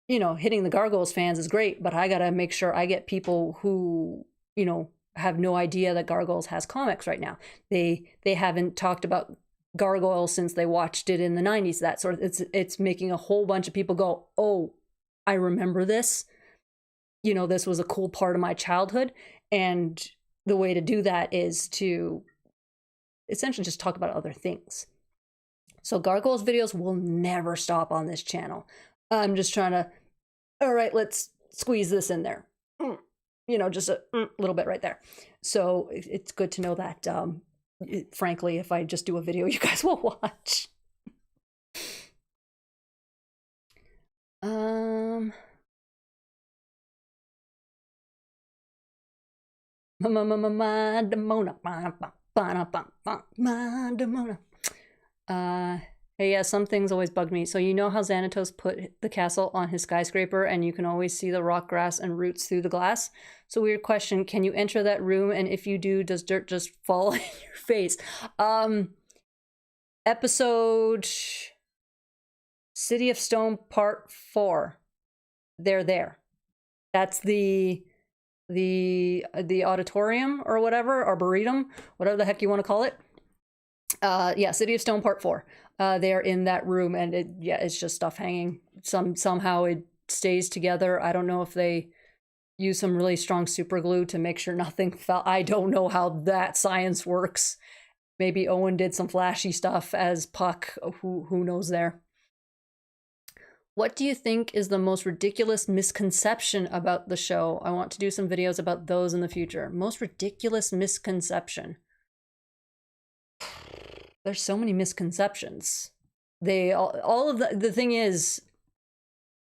you know, hitting the Gargoyles fans is great, but I gotta make sure I get people who, you know, have no idea that Gargoyles has comics right now. They haven't talked about Gargoyles since they watched it in the 90s. That sort of, it's making a whole bunch of people go, oh, I remember this. You know, this was a cool part of my childhood. And the way to do that is to essentially just talk about other things. So Gargoyles videos will never stop on this channel. I'm just trying to, all right, let's squeeze this in there. You know, just a little bit right there. So it's good to know that, frankly, if I just do a video, you guys will watch. Demona. Demona. Hey, yeah, some things always bug me. So you know how Xanatos put the castle on his skyscraper and you can always see the rock, grass, and roots through the glass? So weird question, can you enter that room, and if you do, does dirt just fall in your face? Episode City of Stone Part 4. They're there. That's the auditorium or whatever, arboretum, whatever the heck you want to call it. Yeah, City of Stone Part 4. They're in that room, and it's just stuff hanging. Somehow it stays together. I don't know if they use some really strong super glue to make sure nothing fell. I don't know how that science works. Maybe Owen did some flashy stuff as Puck. Who knows there? What do you think is the most ridiculous misconception about the show? I want to do some videos about those in the future. Most ridiculous misconception. There's so many misconceptions. All of the thing is,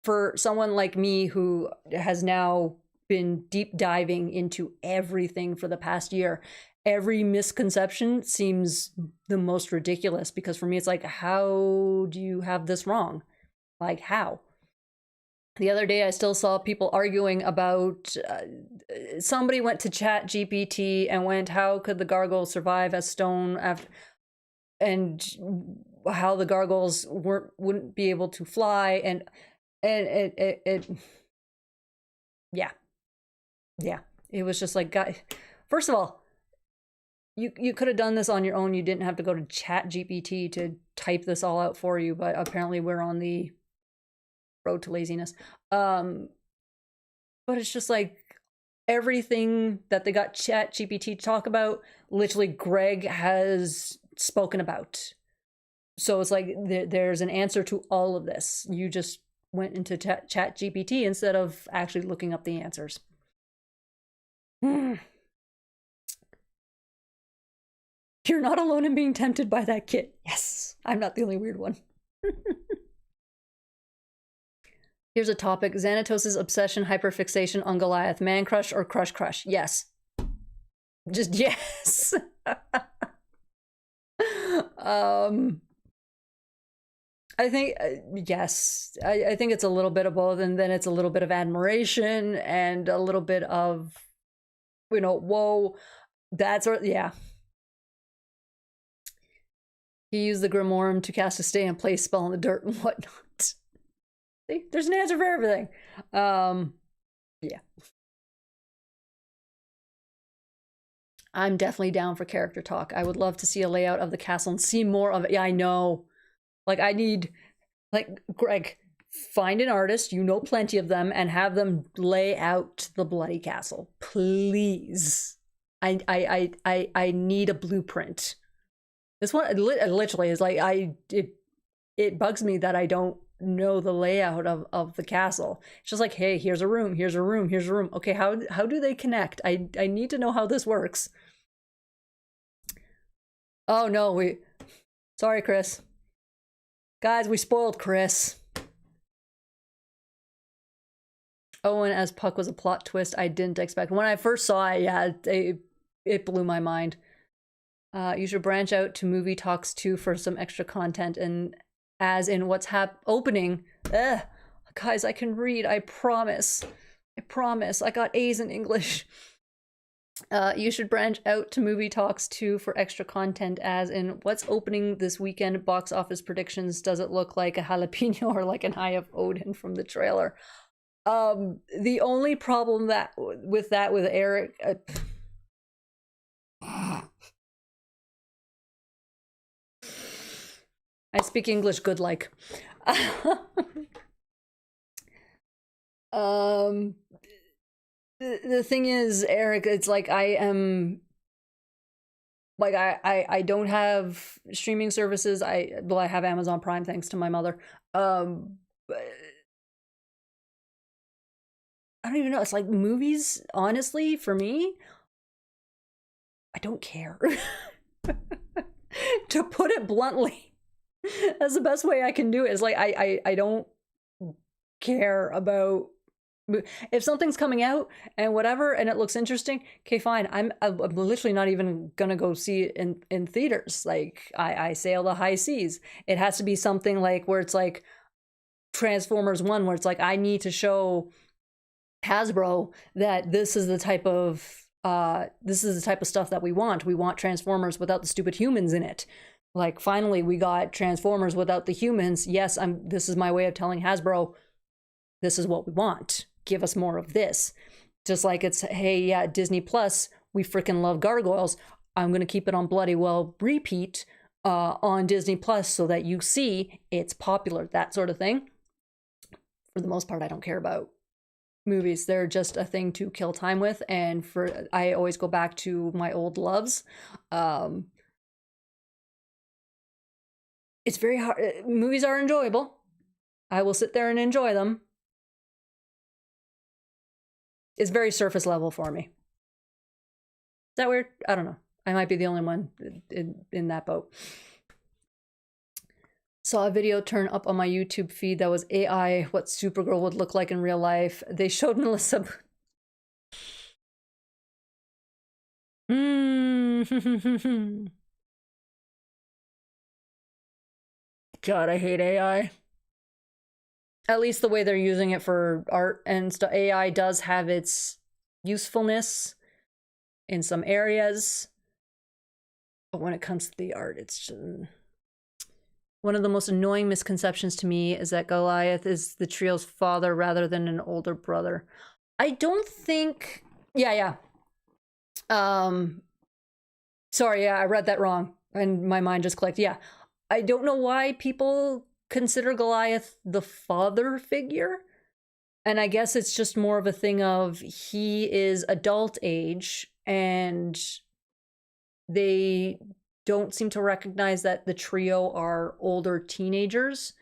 for someone like me who has now been deep diving into everything for the past year, every misconception seems the most ridiculous, because for me it's like, how do you have this wrong? Like, how? The other day I still saw people arguing about somebody went to Chat GPT and went, how could the gargoyles survive as stone after, and how the gargoyles wouldn't be able to fly, and it yeah, it was just like, God, first of all, you could have done this on your own. You didn't have to go to Chat GPT to type this all out for you, but apparently we're on the road to laziness. But it's just like, everything that they got Chat GPT to talk about, literally Greg has spoken about. So it's like there's an answer to all of this. You just went into Chat GPT instead of actually looking up the answers. You're not alone in being tempted by that kit. Yes, I'm not the only weird one. Here's a topic: Xanatos' obsession, hyperfixation on Goliath. Man crush or crush? Yes. Just yes. I think, yes. I think it's a little bit of both, and then it's a little bit of admiration and a little bit of, whoa, that's what, yeah. He used the Grimoire to cast a stay in place spell in the dirt and whatnot. See, there's an answer for everything. Yeah. I'm definitely down for character talk. I would love to see a layout of the castle and see more of it. Yeah, I know. Like, I need, like, Greg, find an artist, you know plenty of them, and have them lay out the bloody castle. Please. I need a blueprint. This one literally is like, it bugs me that I don't know the layout of the castle. It's just like, hey, here's a room, here's a room, here's a room. Okay, how do they connect? I need to know how this works. Oh no, sorry, Chris. Guys, we spoiled Chris. Owen as Puck was a plot twist I didn't expect. When I first saw it, yeah, it blew my mind. You should branch out to Movie Talks 2 for some extra content, and as in what's opening. Guys, I can read, I promise. I promise. I got A's in English. You should branch out to Movie Talks 2 for extra content, as in what's opening this weekend, box office predictions. Does it look like a jalapeno or like an Eye of Odin from the trailer? The only problem with Eric, I speak English good like. The thing is, Eric, it's like I am, like, I don't have streaming services. I have Amazon Prime thanks to my mother. But I don't even know. It's like movies, honestly, for me, I don't care. To put it bluntly, that's the best way I can do it. It's like I don't care about If something's coming out and whatever and it looks interesting, okay, fine. I'm literally not even gonna go see it in theaters. Like I sail the high seas. It has to be something like where it's like Transformers 1, where it's like I need to show Hasbro that this is the type of stuff that we want. We want Transformers without the stupid humans in it. Like finally we got Transformers without the humans. Yes, this is my way of telling Hasbro this is what we want. Give us more of this. Just like it's, hey, yeah, Disney Plus, we freaking love Gargoyles. I'm going to keep it on Bloody Well repeat on Disney Plus so that you see it's popular, that sort of thing. For the most part, I don't care about movies. They're just a thing to kill time with. And I always go back to my old loves. It's very hard. Movies are enjoyable. I will sit there and enjoy them. It's very surface level for me. Is that weird? I don't know. I might be the only one in that boat. Saw a video turn up on my YouTube feed that was AI, what Supergirl would look like in real life. They showed Melissa. God, I hate AI. At least the way they're using it for art and stuff. AI does have its usefulness in some areas. But when it comes to the art, it's just... One of the most annoying misconceptions to me is that Goliath is the trio's father rather than an older brother. I don't think... Yeah. Sorry, yeah, I read that wrong. And my mind just clicked. Yeah. I don't know why people consider Goliath the father figure. And I guess it's just more of a thing of he is adult age and they don't seem to recognize that the trio are older teenagers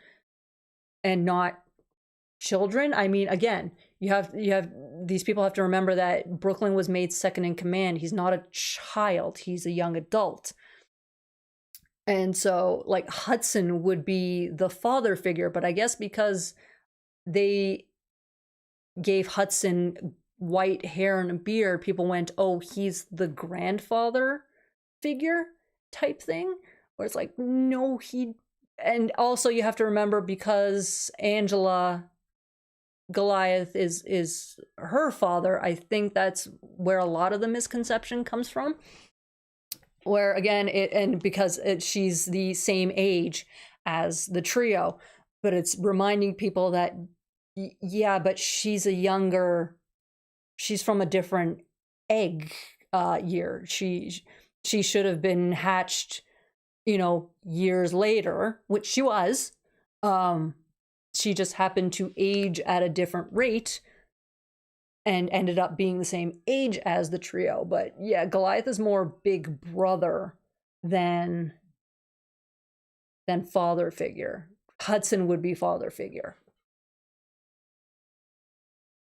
and not children. I mean, again, you have these people have to remember that Brooklyn was made second in command. He's not a child, he's a young adult. And so like Hudson would be the father figure, but I guess because they gave Hudson white hair and a beard, people went, oh, he's the grandfather figure type thing, where it's like, no, and also you have to remember because Angela Goliath is her father, I think that's where a lot of the misconception comes from. Where again, because she's the same age as the trio, but it's reminding people that, yeah, but she's from a different egg year. She should have been hatched, years later, which she was. She just happened to age at a different rate and ended up being the same age as the trio. But yeah, Goliath is more big brother than father figure. Hudson would be father figure.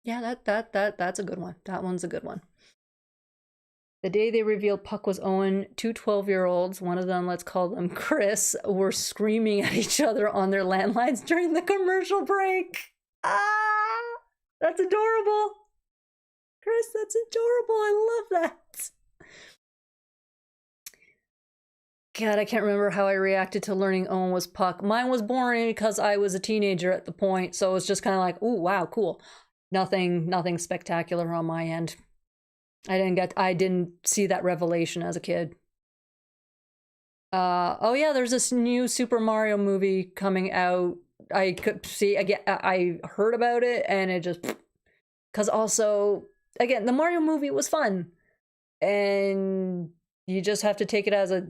Yeah, that's a good one. That one's a good one. The day they revealed Puck was Owen, two 12-year-olds, one of them, let's call them Chris, were screaming at each other on their landlines during the commercial break. Ah, that's adorable. Chris, that's adorable. I love that. God, I can't remember how I reacted to learning Owen was Puck. Mine was boring because I was a teenager at the point, so it was just kind of like, ooh, wow, cool. Nothing spectacular on my end. I didn't see that revelation as a kid. Oh yeah, there's this new Super Mario movie coming out. I could see, again, I heard about it and it just, because also, again, the Mario movie was fun and you just have to take it as I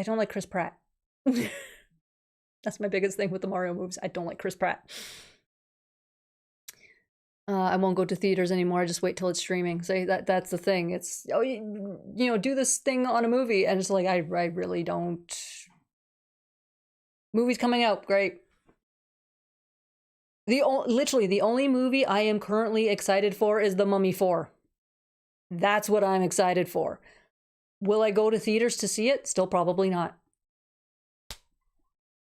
don't like Chris Pratt. That's my biggest thing with the Mario movies. I don't like Chris Pratt. I won't go to theaters anymore. I just wait till it's streaming. So that's the thing. It's, do this thing on a movie, and it's like I really don't. Movies coming out, great. Literally the only movie I am currently excited for is The Mummy 4. That's what I'm excited for. Will I go to theaters to see it? Still probably not.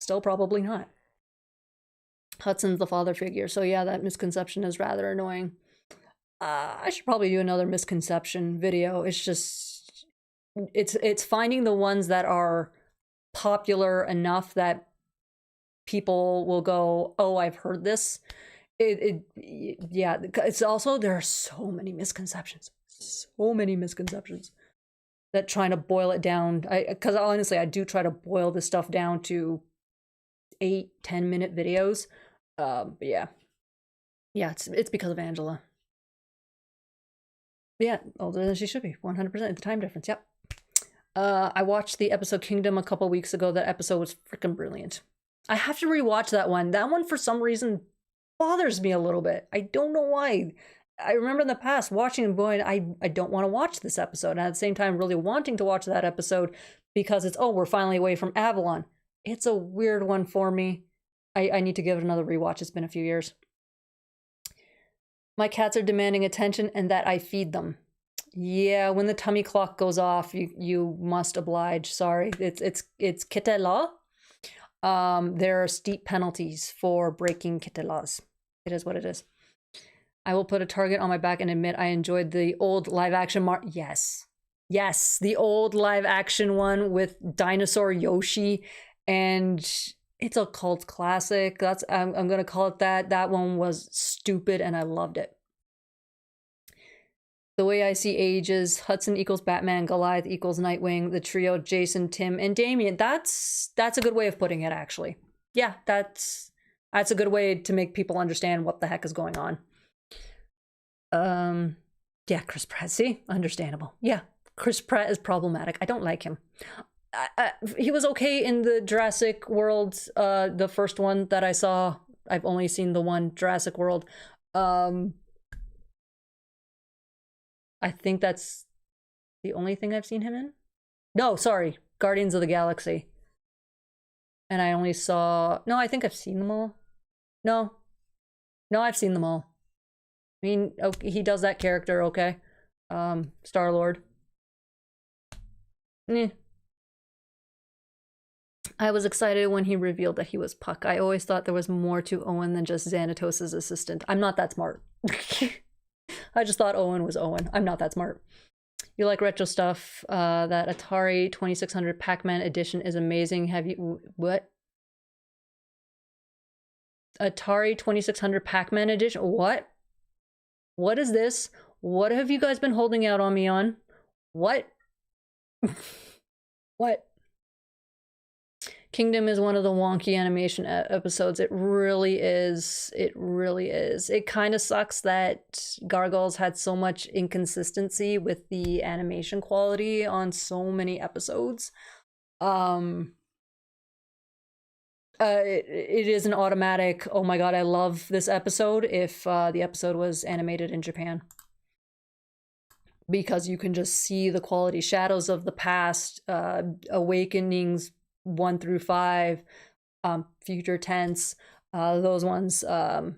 Still probably not. Hudson's the father figure. So yeah, that misconception is rather annoying. I should probably do another misconception video. It's just it's finding the ones that are popular enough that people will go, oh, I've heard this. Yeah, it's also, there are so many misconceptions that trying to boil it down, because honestly I do try to boil this stuff down to 8-10 minute videos. But yeah, it's because of Angela. Yeah, older than she should be, 100%. The time difference, yep. I watched the episode Kingdom a couple weeks ago. That episode was freaking brilliant. I have to rewatch that one. That one, for some reason, bothers me a little bit. I don't know why. I remember in the past watching and going, I don't want to watch this episode. And at the same time, really wanting to watch that episode because it's, oh, we're finally away from Avalon. It's a weird one for me. I need to give it another rewatch. It's been a few years. My cats are demanding attention and that I feed them. Yeah, when the tummy clock goes off, you must oblige. Sorry, it's kite law. There are steep penalties for breaking kite laws. It is what it is. I will put a target on my back and admit I enjoyed the old live action Yes, the old live action one with dinosaur Yoshi, and it's a cult classic. I'm gonna call it that. That one was stupid and I loved it. The way I see age is Hudson equals Batman, Goliath equals Nightwing, the trio Jason, Tim, and Damien. That's a good way of putting it, actually. Yeah, that's a good way to make people understand what the heck is going on. Yeah, Chris Pratt. See, understandable. Yeah, Chris Pratt is problematic. I don't like him. He was okay in the Jurassic World, the first one that I saw. I've only seen the one, Jurassic World. I think that's the only thing I've seen him in. No, sorry, Guardians of the Galaxy. And I only saw... No, I think I've seen them all. No, I've seen them all. I mean, okay, he does that character, okay. Star-Lord. I was excited when he revealed that he was Puck. I always thought there was more to Owen than just Xanatos' assistant. I'm not that smart. I just thought Owen was Owen. I'm not that smart. You like retro stuff. That Atari 2600 Pac-Man edition is amazing. Have you... What? Atari 2600 Pac-Man edition? What? What is this? What have you guys been holding out on me on? What? What? Kingdom is one of the wonky animation episodes. It really is. It really is. It kind of sucks that Gargoyles had so much inconsistency with the animation quality on so many episodes. It is an automatic, oh my god, I love this episode if the episode was animated in Japan. Because you can just see the quality. Shadows of the Past, Awakenings 1 through 5, Future Tense, those ones. My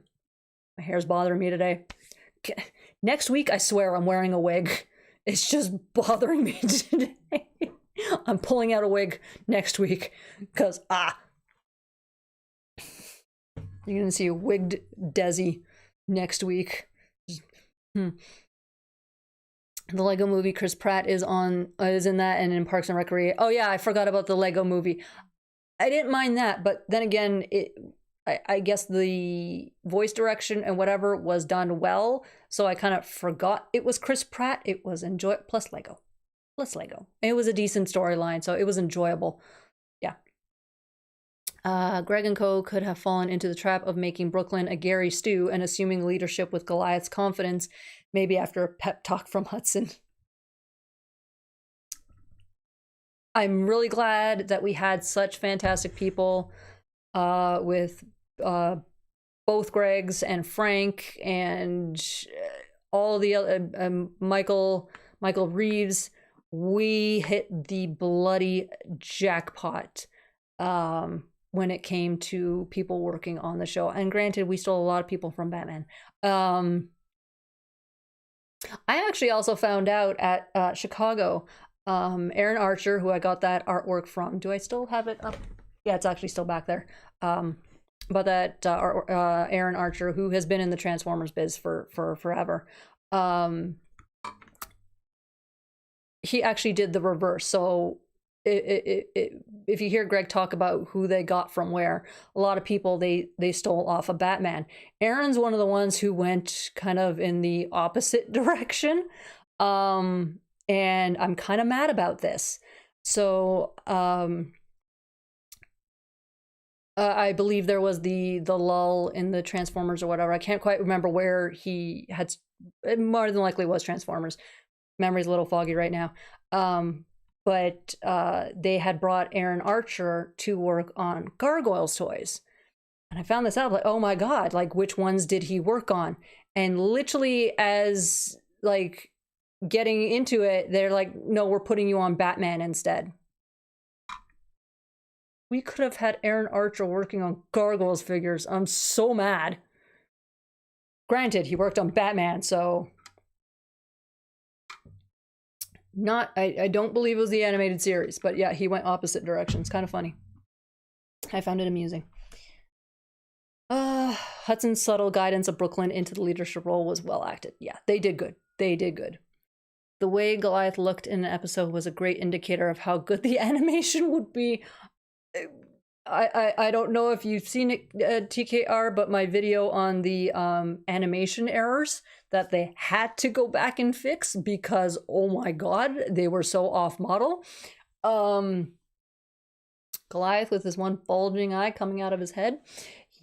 hair's bothering me today. Next week, I swear I'm wearing a wig. It's just bothering me today. I'm pulling out a wig next week because you're gonna see a wigged Desi next week. The Lego Movie, Chris Pratt is in that, and in Parks and Recreation. Oh yeah, I forgot about the Lego Movie. I didn't mind that, but then again, I guess the voice direction and whatever was done well, so I kind of forgot it was Chris Pratt. It was plus Lego. It was a decent storyline, so it was enjoyable. Yeah. Greg and Co. could have fallen into the trap of making Brooklyn a Gary Stew and assuming leadership with Goliath's confidence, maybe after a pep talk from Hudson. I'm really glad that we had such fantastic people with both Gregs and Frank and all the other Michael Reeves. We hit the bloody jackpot when it came to people working on the show. And granted, we stole a lot of people from Batman. I actually also found out at Chicago, Aaron Archer, who I got that artwork from. Do I still have it up? Yeah, it's actually still back there. about that Aaron Archer, who has been in the Transformers biz for forever. He actually did the reverse. So if you hear Greg talk about who they got from where, a lot of people they stole off of Batman. Aaron's one of the ones who went kind of in the opposite direction, and I'm kind of mad about this. So I believe there was the lull in the Transformers or whatever. I can't quite remember where he had. It more than likely was Transformers. Memory's a little foggy right now. But they had brought Aaron Archer to work on Gargoyles toys. And I found this out, like, oh my God, like, which ones did he work on? And literally as, like, getting into it, they're like, no, we're putting you on Batman instead. We could have had Aaron Archer working on Gargoyles figures. I'm so mad. Granted, he worked on Batman, so... I don't believe it was the animated series, but yeah, he went opposite directions. Kind of funny. I found it amusing. Hudson's subtle guidance of Brooklyn into the leadership role was well acted. Yeah, they did good. They did good. The way Goliath looked in an episode was a great indicator of how good the animation would be. I don't know if you've seen it, TKR, but my video on the animation errors that they had to go back and fix because, oh my God, they were so off model. Goliath with his one bulging eye coming out of his head.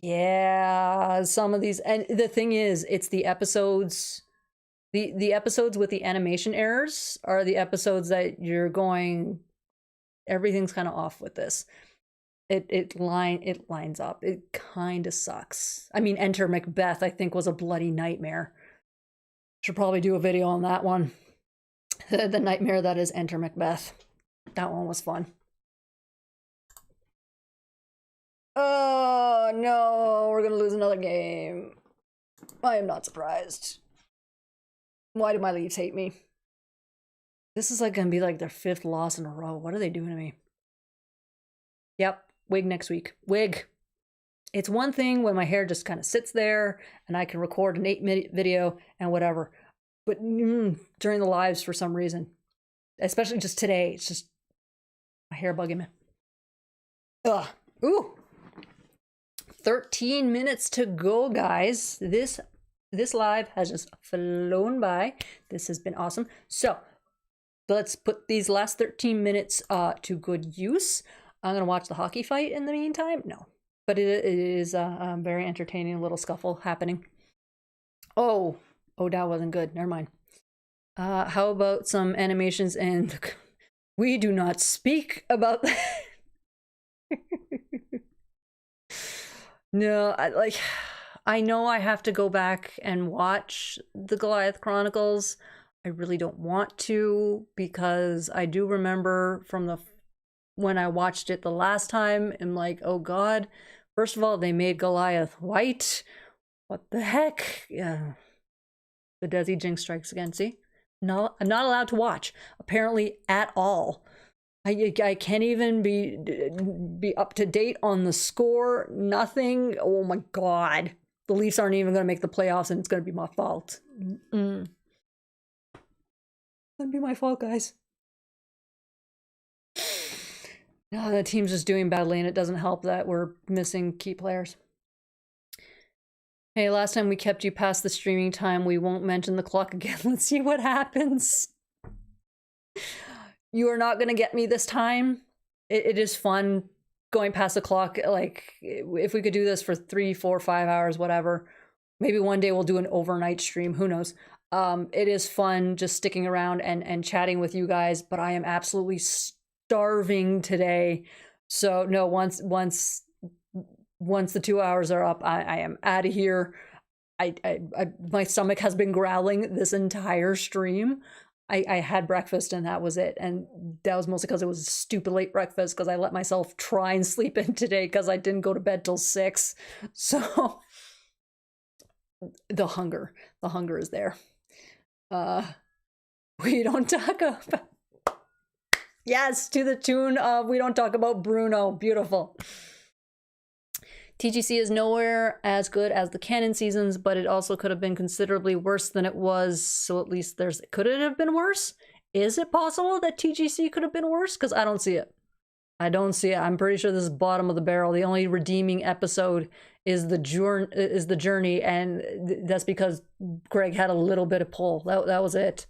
Yeah, some of these, and the thing is, it's the episodes, the episodes with the animation errors are the episodes that you're going, everything's kind of off with this. It lines up. It kind of sucks. I mean, Enter Macbeth, I think, was a bloody nightmare. Should probably do a video on that one. The nightmare that is Enter Macbeth. That one was fun. Oh no, we're gonna lose another game. I am not surprised. Why do my Leafs hate me? This is like gonna be like their 5th loss in a row. What are they doing to me? Yep, wig next week. Wig. It's one thing when my hair just kind of sits there and I can record an 8-minute video and whatever. But during the lives, for some reason, especially just today, it's just my hair bugging me. Ugh. Ooh. 13 minutes to go, guys. This live has just flown by. This has been awesome. So let's put these last 13 minutes to good use. I'm gonna watch the hockey fight in the meantime. No, but it is a very entertaining little scuffle happening. Oh, that wasn't good. Never mind. How about some animations? And we do not speak about that. No, I know I have to go back and watch the Goliath Chronicles. I really don't want to because I do remember from when I watched it the last time, I'm like, oh God. First of all, they made Goliath white. What the heck? Yeah. The Desi Jinx strikes again. See? No, I'm not allowed to watch, apparently, at all. I can't even be up to date on the score. Nothing. Oh my God. The Leafs aren't even going to make the playoffs and it's going to be my fault. It's going to be my fault, guys. No, the team's just doing badly and it doesn't help that we're missing key players. Hey, last time we kept you past the streaming time. We won't mention the clock again. Let's see what happens. You are not going to get me this time. It is fun going past the clock. Like, if we could do this for 3, 4, 5 hours, whatever. Maybe one day we'll do an overnight stream. Who knows? It is fun just sticking around and chatting with you guys, but I am absolutely starving today. So no, once the 2 hours are up, I am out of here. My stomach has been growling this entire stream. I had breakfast and that was it. And that was mostly because it was a stupid late breakfast because I let myself try and sleep in today because I didn't go to bed till 6. So the hunger is there. We don't talk about... Yes, to the tune of We Don't Talk About Bruno. Beautiful. TGC is nowhere as good as the canon seasons, but it also could have been considerably worse than it was. So at least could it have been worse? Is it possible that TGC could have been worse? Because I don't see it. I don't see it. I'm pretty sure this is bottom of the barrel. The only redeeming episode is the journey, and that's because Greg had a little bit of pull. That was it.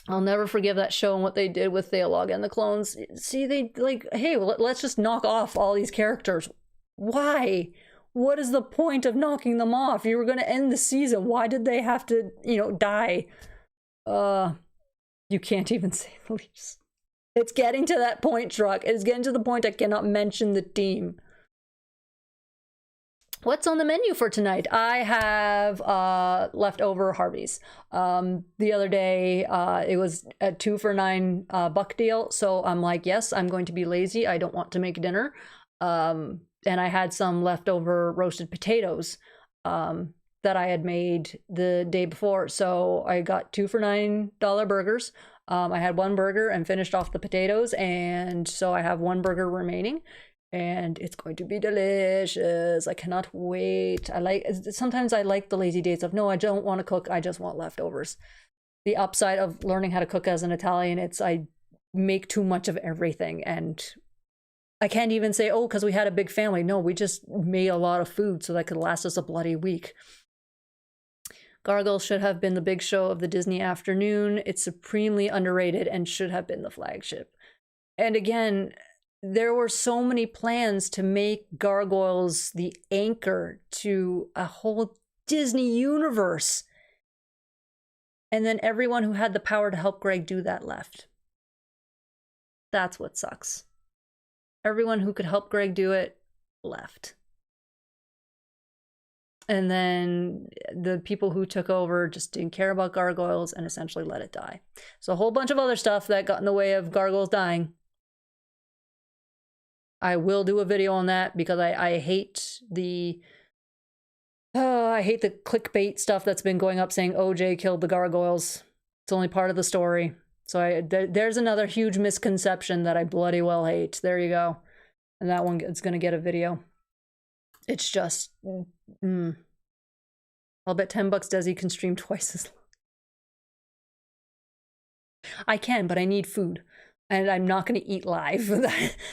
I'll never forgive that show and what they did with Thalog and the clones. See, they like, hey, well, let's just knock off all these characters. Why? What is the point of knocking them off? You were going to end the season. Why did they have to, die? You can't even say the least. It's getting to that point, Truck. It's getting to the point I cannot mention the team. What's on the menu for tonight? I have leftover Harveys. The other day, it was a 2 for $9 buck deal. So I'm like, yes, I'm going to be lazy. I don't want to make dinner. And I had some leftover roasted potatoes that I had made the day before. So I got 2 for $9 burgers. I had one burger and finished off the potatoes. And so I have one burger remaining. And it's going to be delicious. I cannot wait. Sometimes I like the lazy days of, no, I don't want to cook. I just want leftovers. The upside of learning how to cook as an Italian, I make too much of everything. And I can't even say, oh, because we had a big family. No, we just made a lot of food so that could last us a bloody week. Gargoyles should have been the big show of the Disney afternoon. It's supremely underrated and should have been the flagship. And again, there were so many plans to make Gargoyles the anchor to a whole Disney universe. And then everyone who had the power to help Greg do that left. That's what sucks. Everyone who could help Greg do it left. And then the people who took over just didn't care about Gargoyles and essentially let it die. So a whole bunch of other stuff that got in the way of Gargoyles dying. I will do a video on that because I hate the clickbait stuff that's been going up saying OJ killed the Gargoyles. It's only part of the story. So there's another huge misconception that I bloody well hate. There you go. And that one is going to get a video. It's just, I'll bet $10 Desi can stream twice as long. I can, but I need food. And I'm not going to eat live.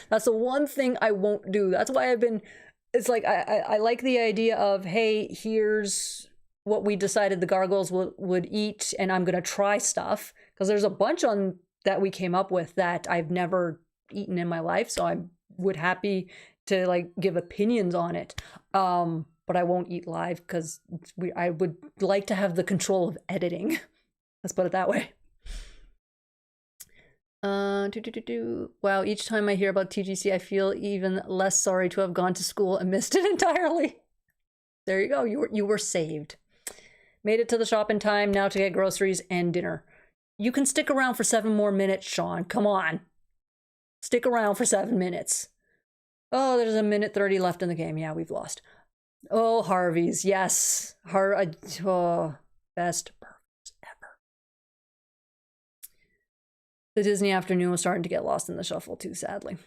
That's the one thing I won't do. That's why it's like, I like the idea of, hey, here's what we decided the Gargoyles would eat, and I'm going to try stuff. Because there's a bunch that we came up with that I've never eaten in my life. So I would happy to like give opinions on it. But I won't eat live because I would like to have the control of editing. Let's put it that way. Wow, each time I hear about TGC, I feel even less sorry to have gone to school and missed it entirely. There you go. You were saved. Made it to the shop in time now to get groceries and dinner. You can stick around for 7 more minutes, Sean. Come on. Stick around for 7 minutes. Oh, there's a minute 30 left in the game. Yeah, we've lost. Oh, Harvey's. Yes. Best burgers ever. The Disney afternoon was starting to get lost in the shuffle too, sadly.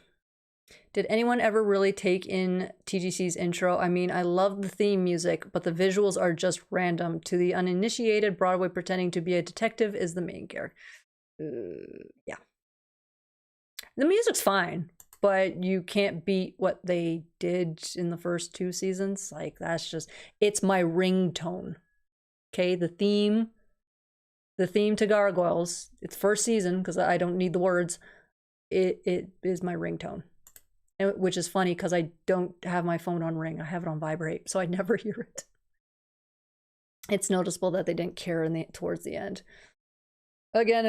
Did anyone ever really take in TGC's intro? I mean, I love the theme music, but the visuals are just random. To the uninitiated, Broadway pretending to be a detective is the main character. Yeah. The music's fine, but you can't beat what they did in the first 2 seasons. Like, that's just, it's my ringtone. Okay, the theme to Gargoyles, it's first season, because I don't need the words, it is my ringtone. Which is funny, because I don't have my phone on ring. I have it on vibrate, so I never hear it. It's noticeable that they didn't care towards the end. Again,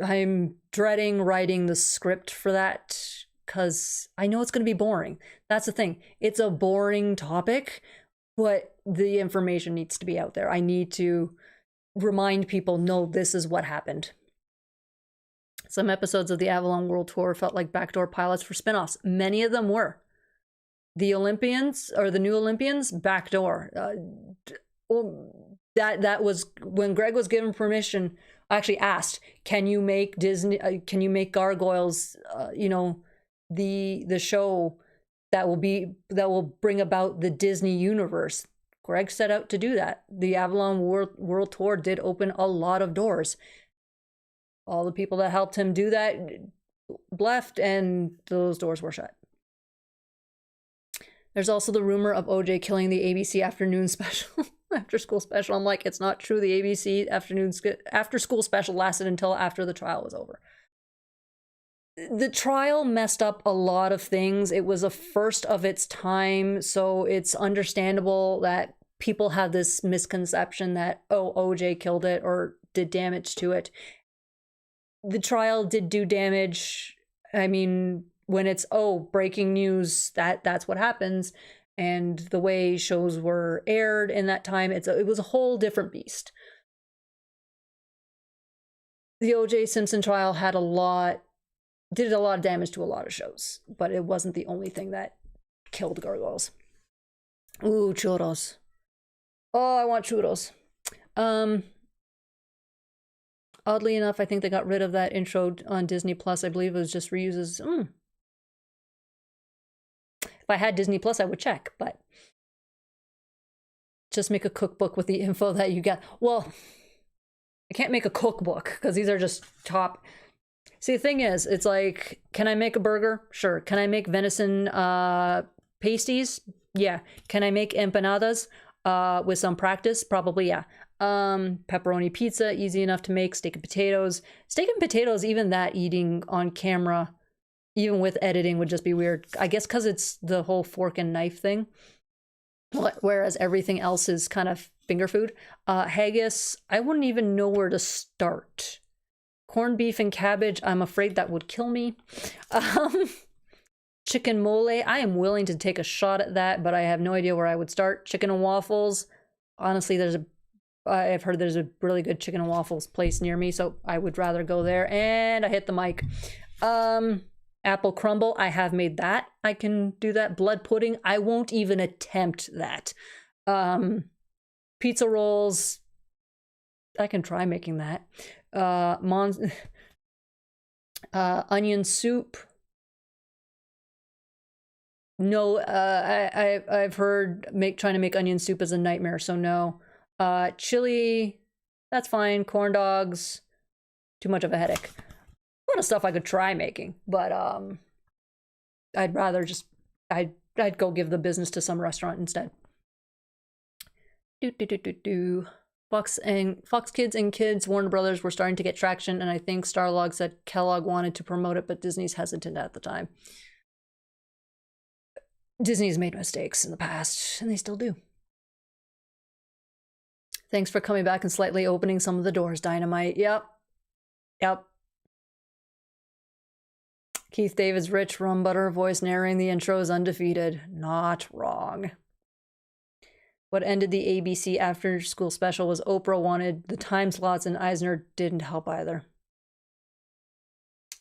I'm dreading writing the script for that, because I know it's going to be boring. That's the thing. It's a boring topic, but the information needs to be out there. I need to remind people, no, this is what happened. Some episodes of the Avalon World Tour felt like backdoor pilots for spinoffs. Many of them were. The Olympians, or the new Olympians, backdoor. That was when Greg was given permission. I actually asked, can you make Gargoyles, the show that will bring about the Disney universe. Greg set out to do that. The Avalon World Tour did open a lot of doors. All the people that helped him do that left, and those doors were shut. There's also the rumor of OJ killing the ABC afternoon special, after school special. I'm like, it's not true. The ABC after school special lasted until after the trial was over. The trial messed up a lot of things. It was a first of its time, so it's understandable that people have this misconception that, oh, OJ killed it or did damage to it. The trial did do damage. I mean, when it's, oh, breaking news, that's what happens. And the way shows were aired in that time, it was a whole different beast. The O.J. Simpson trial did a lot of damage to a lot of shows, but it wasn't the only thing that killed Gargoyles. Ooh, churros. Oh, I want churros. Oddly enough, I think they got rid of that intro on Disney Plus. I believe it was just reuses. If I had Disney Plus, I would check, but just make a cookbook with the info that you get. Well, I can't make a cookbook because these are just top. See, the thing is, it's like, can I make a burger? Sure. Can I make venison pasties? Yeah. Can I make empanadas with some practice? Probably, yeah. Pepperoni pizza, easy enough to make. Steak and potatoes. Steak and potatoes, even that eating on camera, even with editing, would just be weird. I guess because it's the whole fork and knife thing. Whereas everything else is kind of finger food. Haggis, I wouldn't even know where to start. Corned beef and cabbage, I'm afraid that would kill me. Chicken mole, I am willing to take a shot at that, but I have no idea where I would start. Chicken and waffles, honestly, I've heard there's a really good chicken and waffles place near me, so I would rather go there. And I hit the mic. Apple crumble, I have made that. I can do that. Blood pudding, I won't even attempt that. Pizza rolls, I can try making that. Onion soup. No, I've heard trying to make onion soup is a nightmare, so no. Chili, that's fine. Corn dogs, too much of a headache. A lot of stuff I could try making, but I'd rather just I'd go give the business to some restaurant instead. Fox Kids and Kids, Warner Brothers were starting to get traction, and I think Starlog said Kellogg wanted to promote it, but Disney's hesitant at the time. Disney's made mistakes in the past, and they still do. Thanks for coming back and slightly opening some of the doors, Dynamite. Yep. Keith David's rich rum butter voice narrating the intro is undefeated. Not wrong. What ended the ABC after school special was Oprah wanted the time slots, and Eisner didn't help either.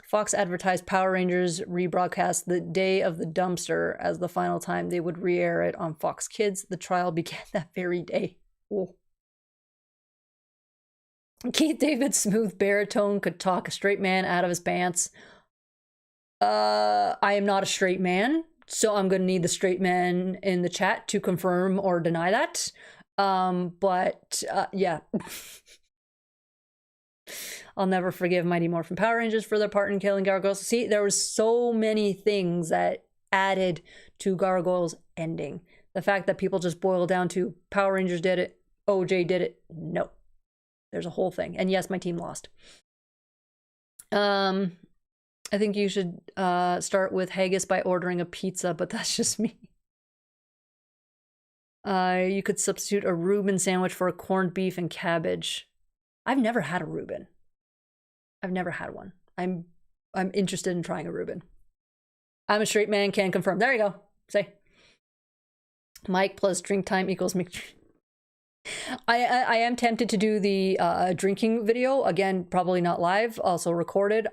Fox advertised Power Rangers rebroadcast the day of the dumpster as the final time they would re-air it on Fox Kids. The trial began that very day. Ooh. Keith David's smooth baritone could talk a straight man out of his pants. I am not a straight man, so I'm going to need the straight man in the chat to confirm or deny that. Yeah. I'll never forgive Mighty Morphin Power Rangers for their part in killing Gargoyles. See, there was so many things that added to Gargoyles ending. The fact that people just boil down to Power Rangers did it, OJ did it. No. There's a whole thing. And yes, my team lost. I think you should start with haggis by ordering a pizza, but that's just me. You could substitute a Reuben sandwich for a corned beef and cabbage. I've never had a Reuben. I've never had one. I'm interested in trying a Reuben. I'm a straight man, can confirm. There you go. Say. Mike plus drink time equals McDream. I am tempted to do the drinking video. Again, probably not live, also recorded.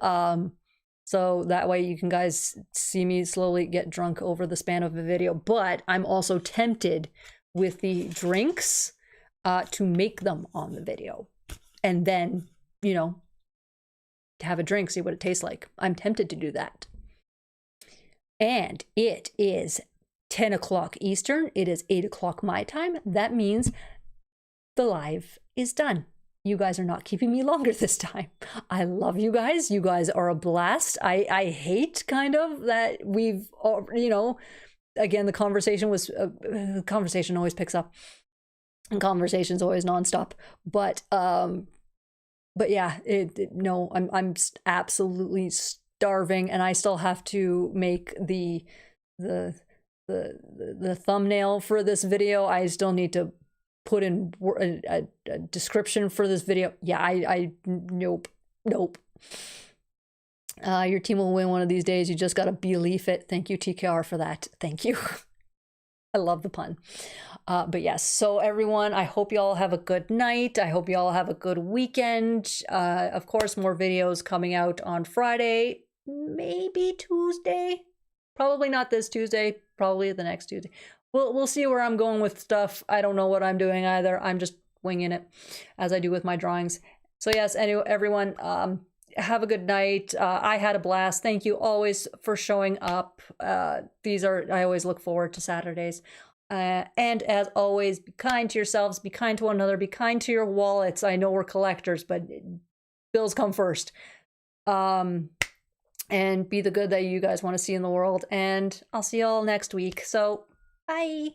So that way you can guys see me slowly get drunk over the span of a video. But I'm also tempted with the drinks to make them on the video. And then, have a drink, see what it tastes like. I'm tempted to do that. And it is 10 o'clock Eastern. It is 8 o'clock my time. That means the live is done. You guys are not keeping me longer this time. I love you guys. You guys are a blast. I hate kind of that we've, you know, again, the conversation was, conversation always picks up and conversation's always nonstop. But yeah, no, I'm absolutely starving, and I still have to make the thumbnail for this video. I still need to put in a description for this video. Yeah, I nope. Your team will win one of these days. You just gotta believe it. Thank you, TKR, for that. Thank you. I love the pun. But yes, so everyone, I hope you all have a good night. I hope you all have a good weekend. Of course, more videos coming out on Friday, maybe Tuesday. Probably not this Tuesday, probably the next Tuesday. We'll see where I'm going with stuff. I don't know what I'm doing either. I'm just winging it, as I do with my drawings. So yes, anyway, everyone, have a good night. I had a blast. Thank you always for showing up. I always look forward to Saturdays. And as always, be kind to yourselves, be kind to one another, be kind to your wallets. I know we're collectors, but bills come first. And be the good that you guys want to see in the world. And I'll see y'all next week. So, bye.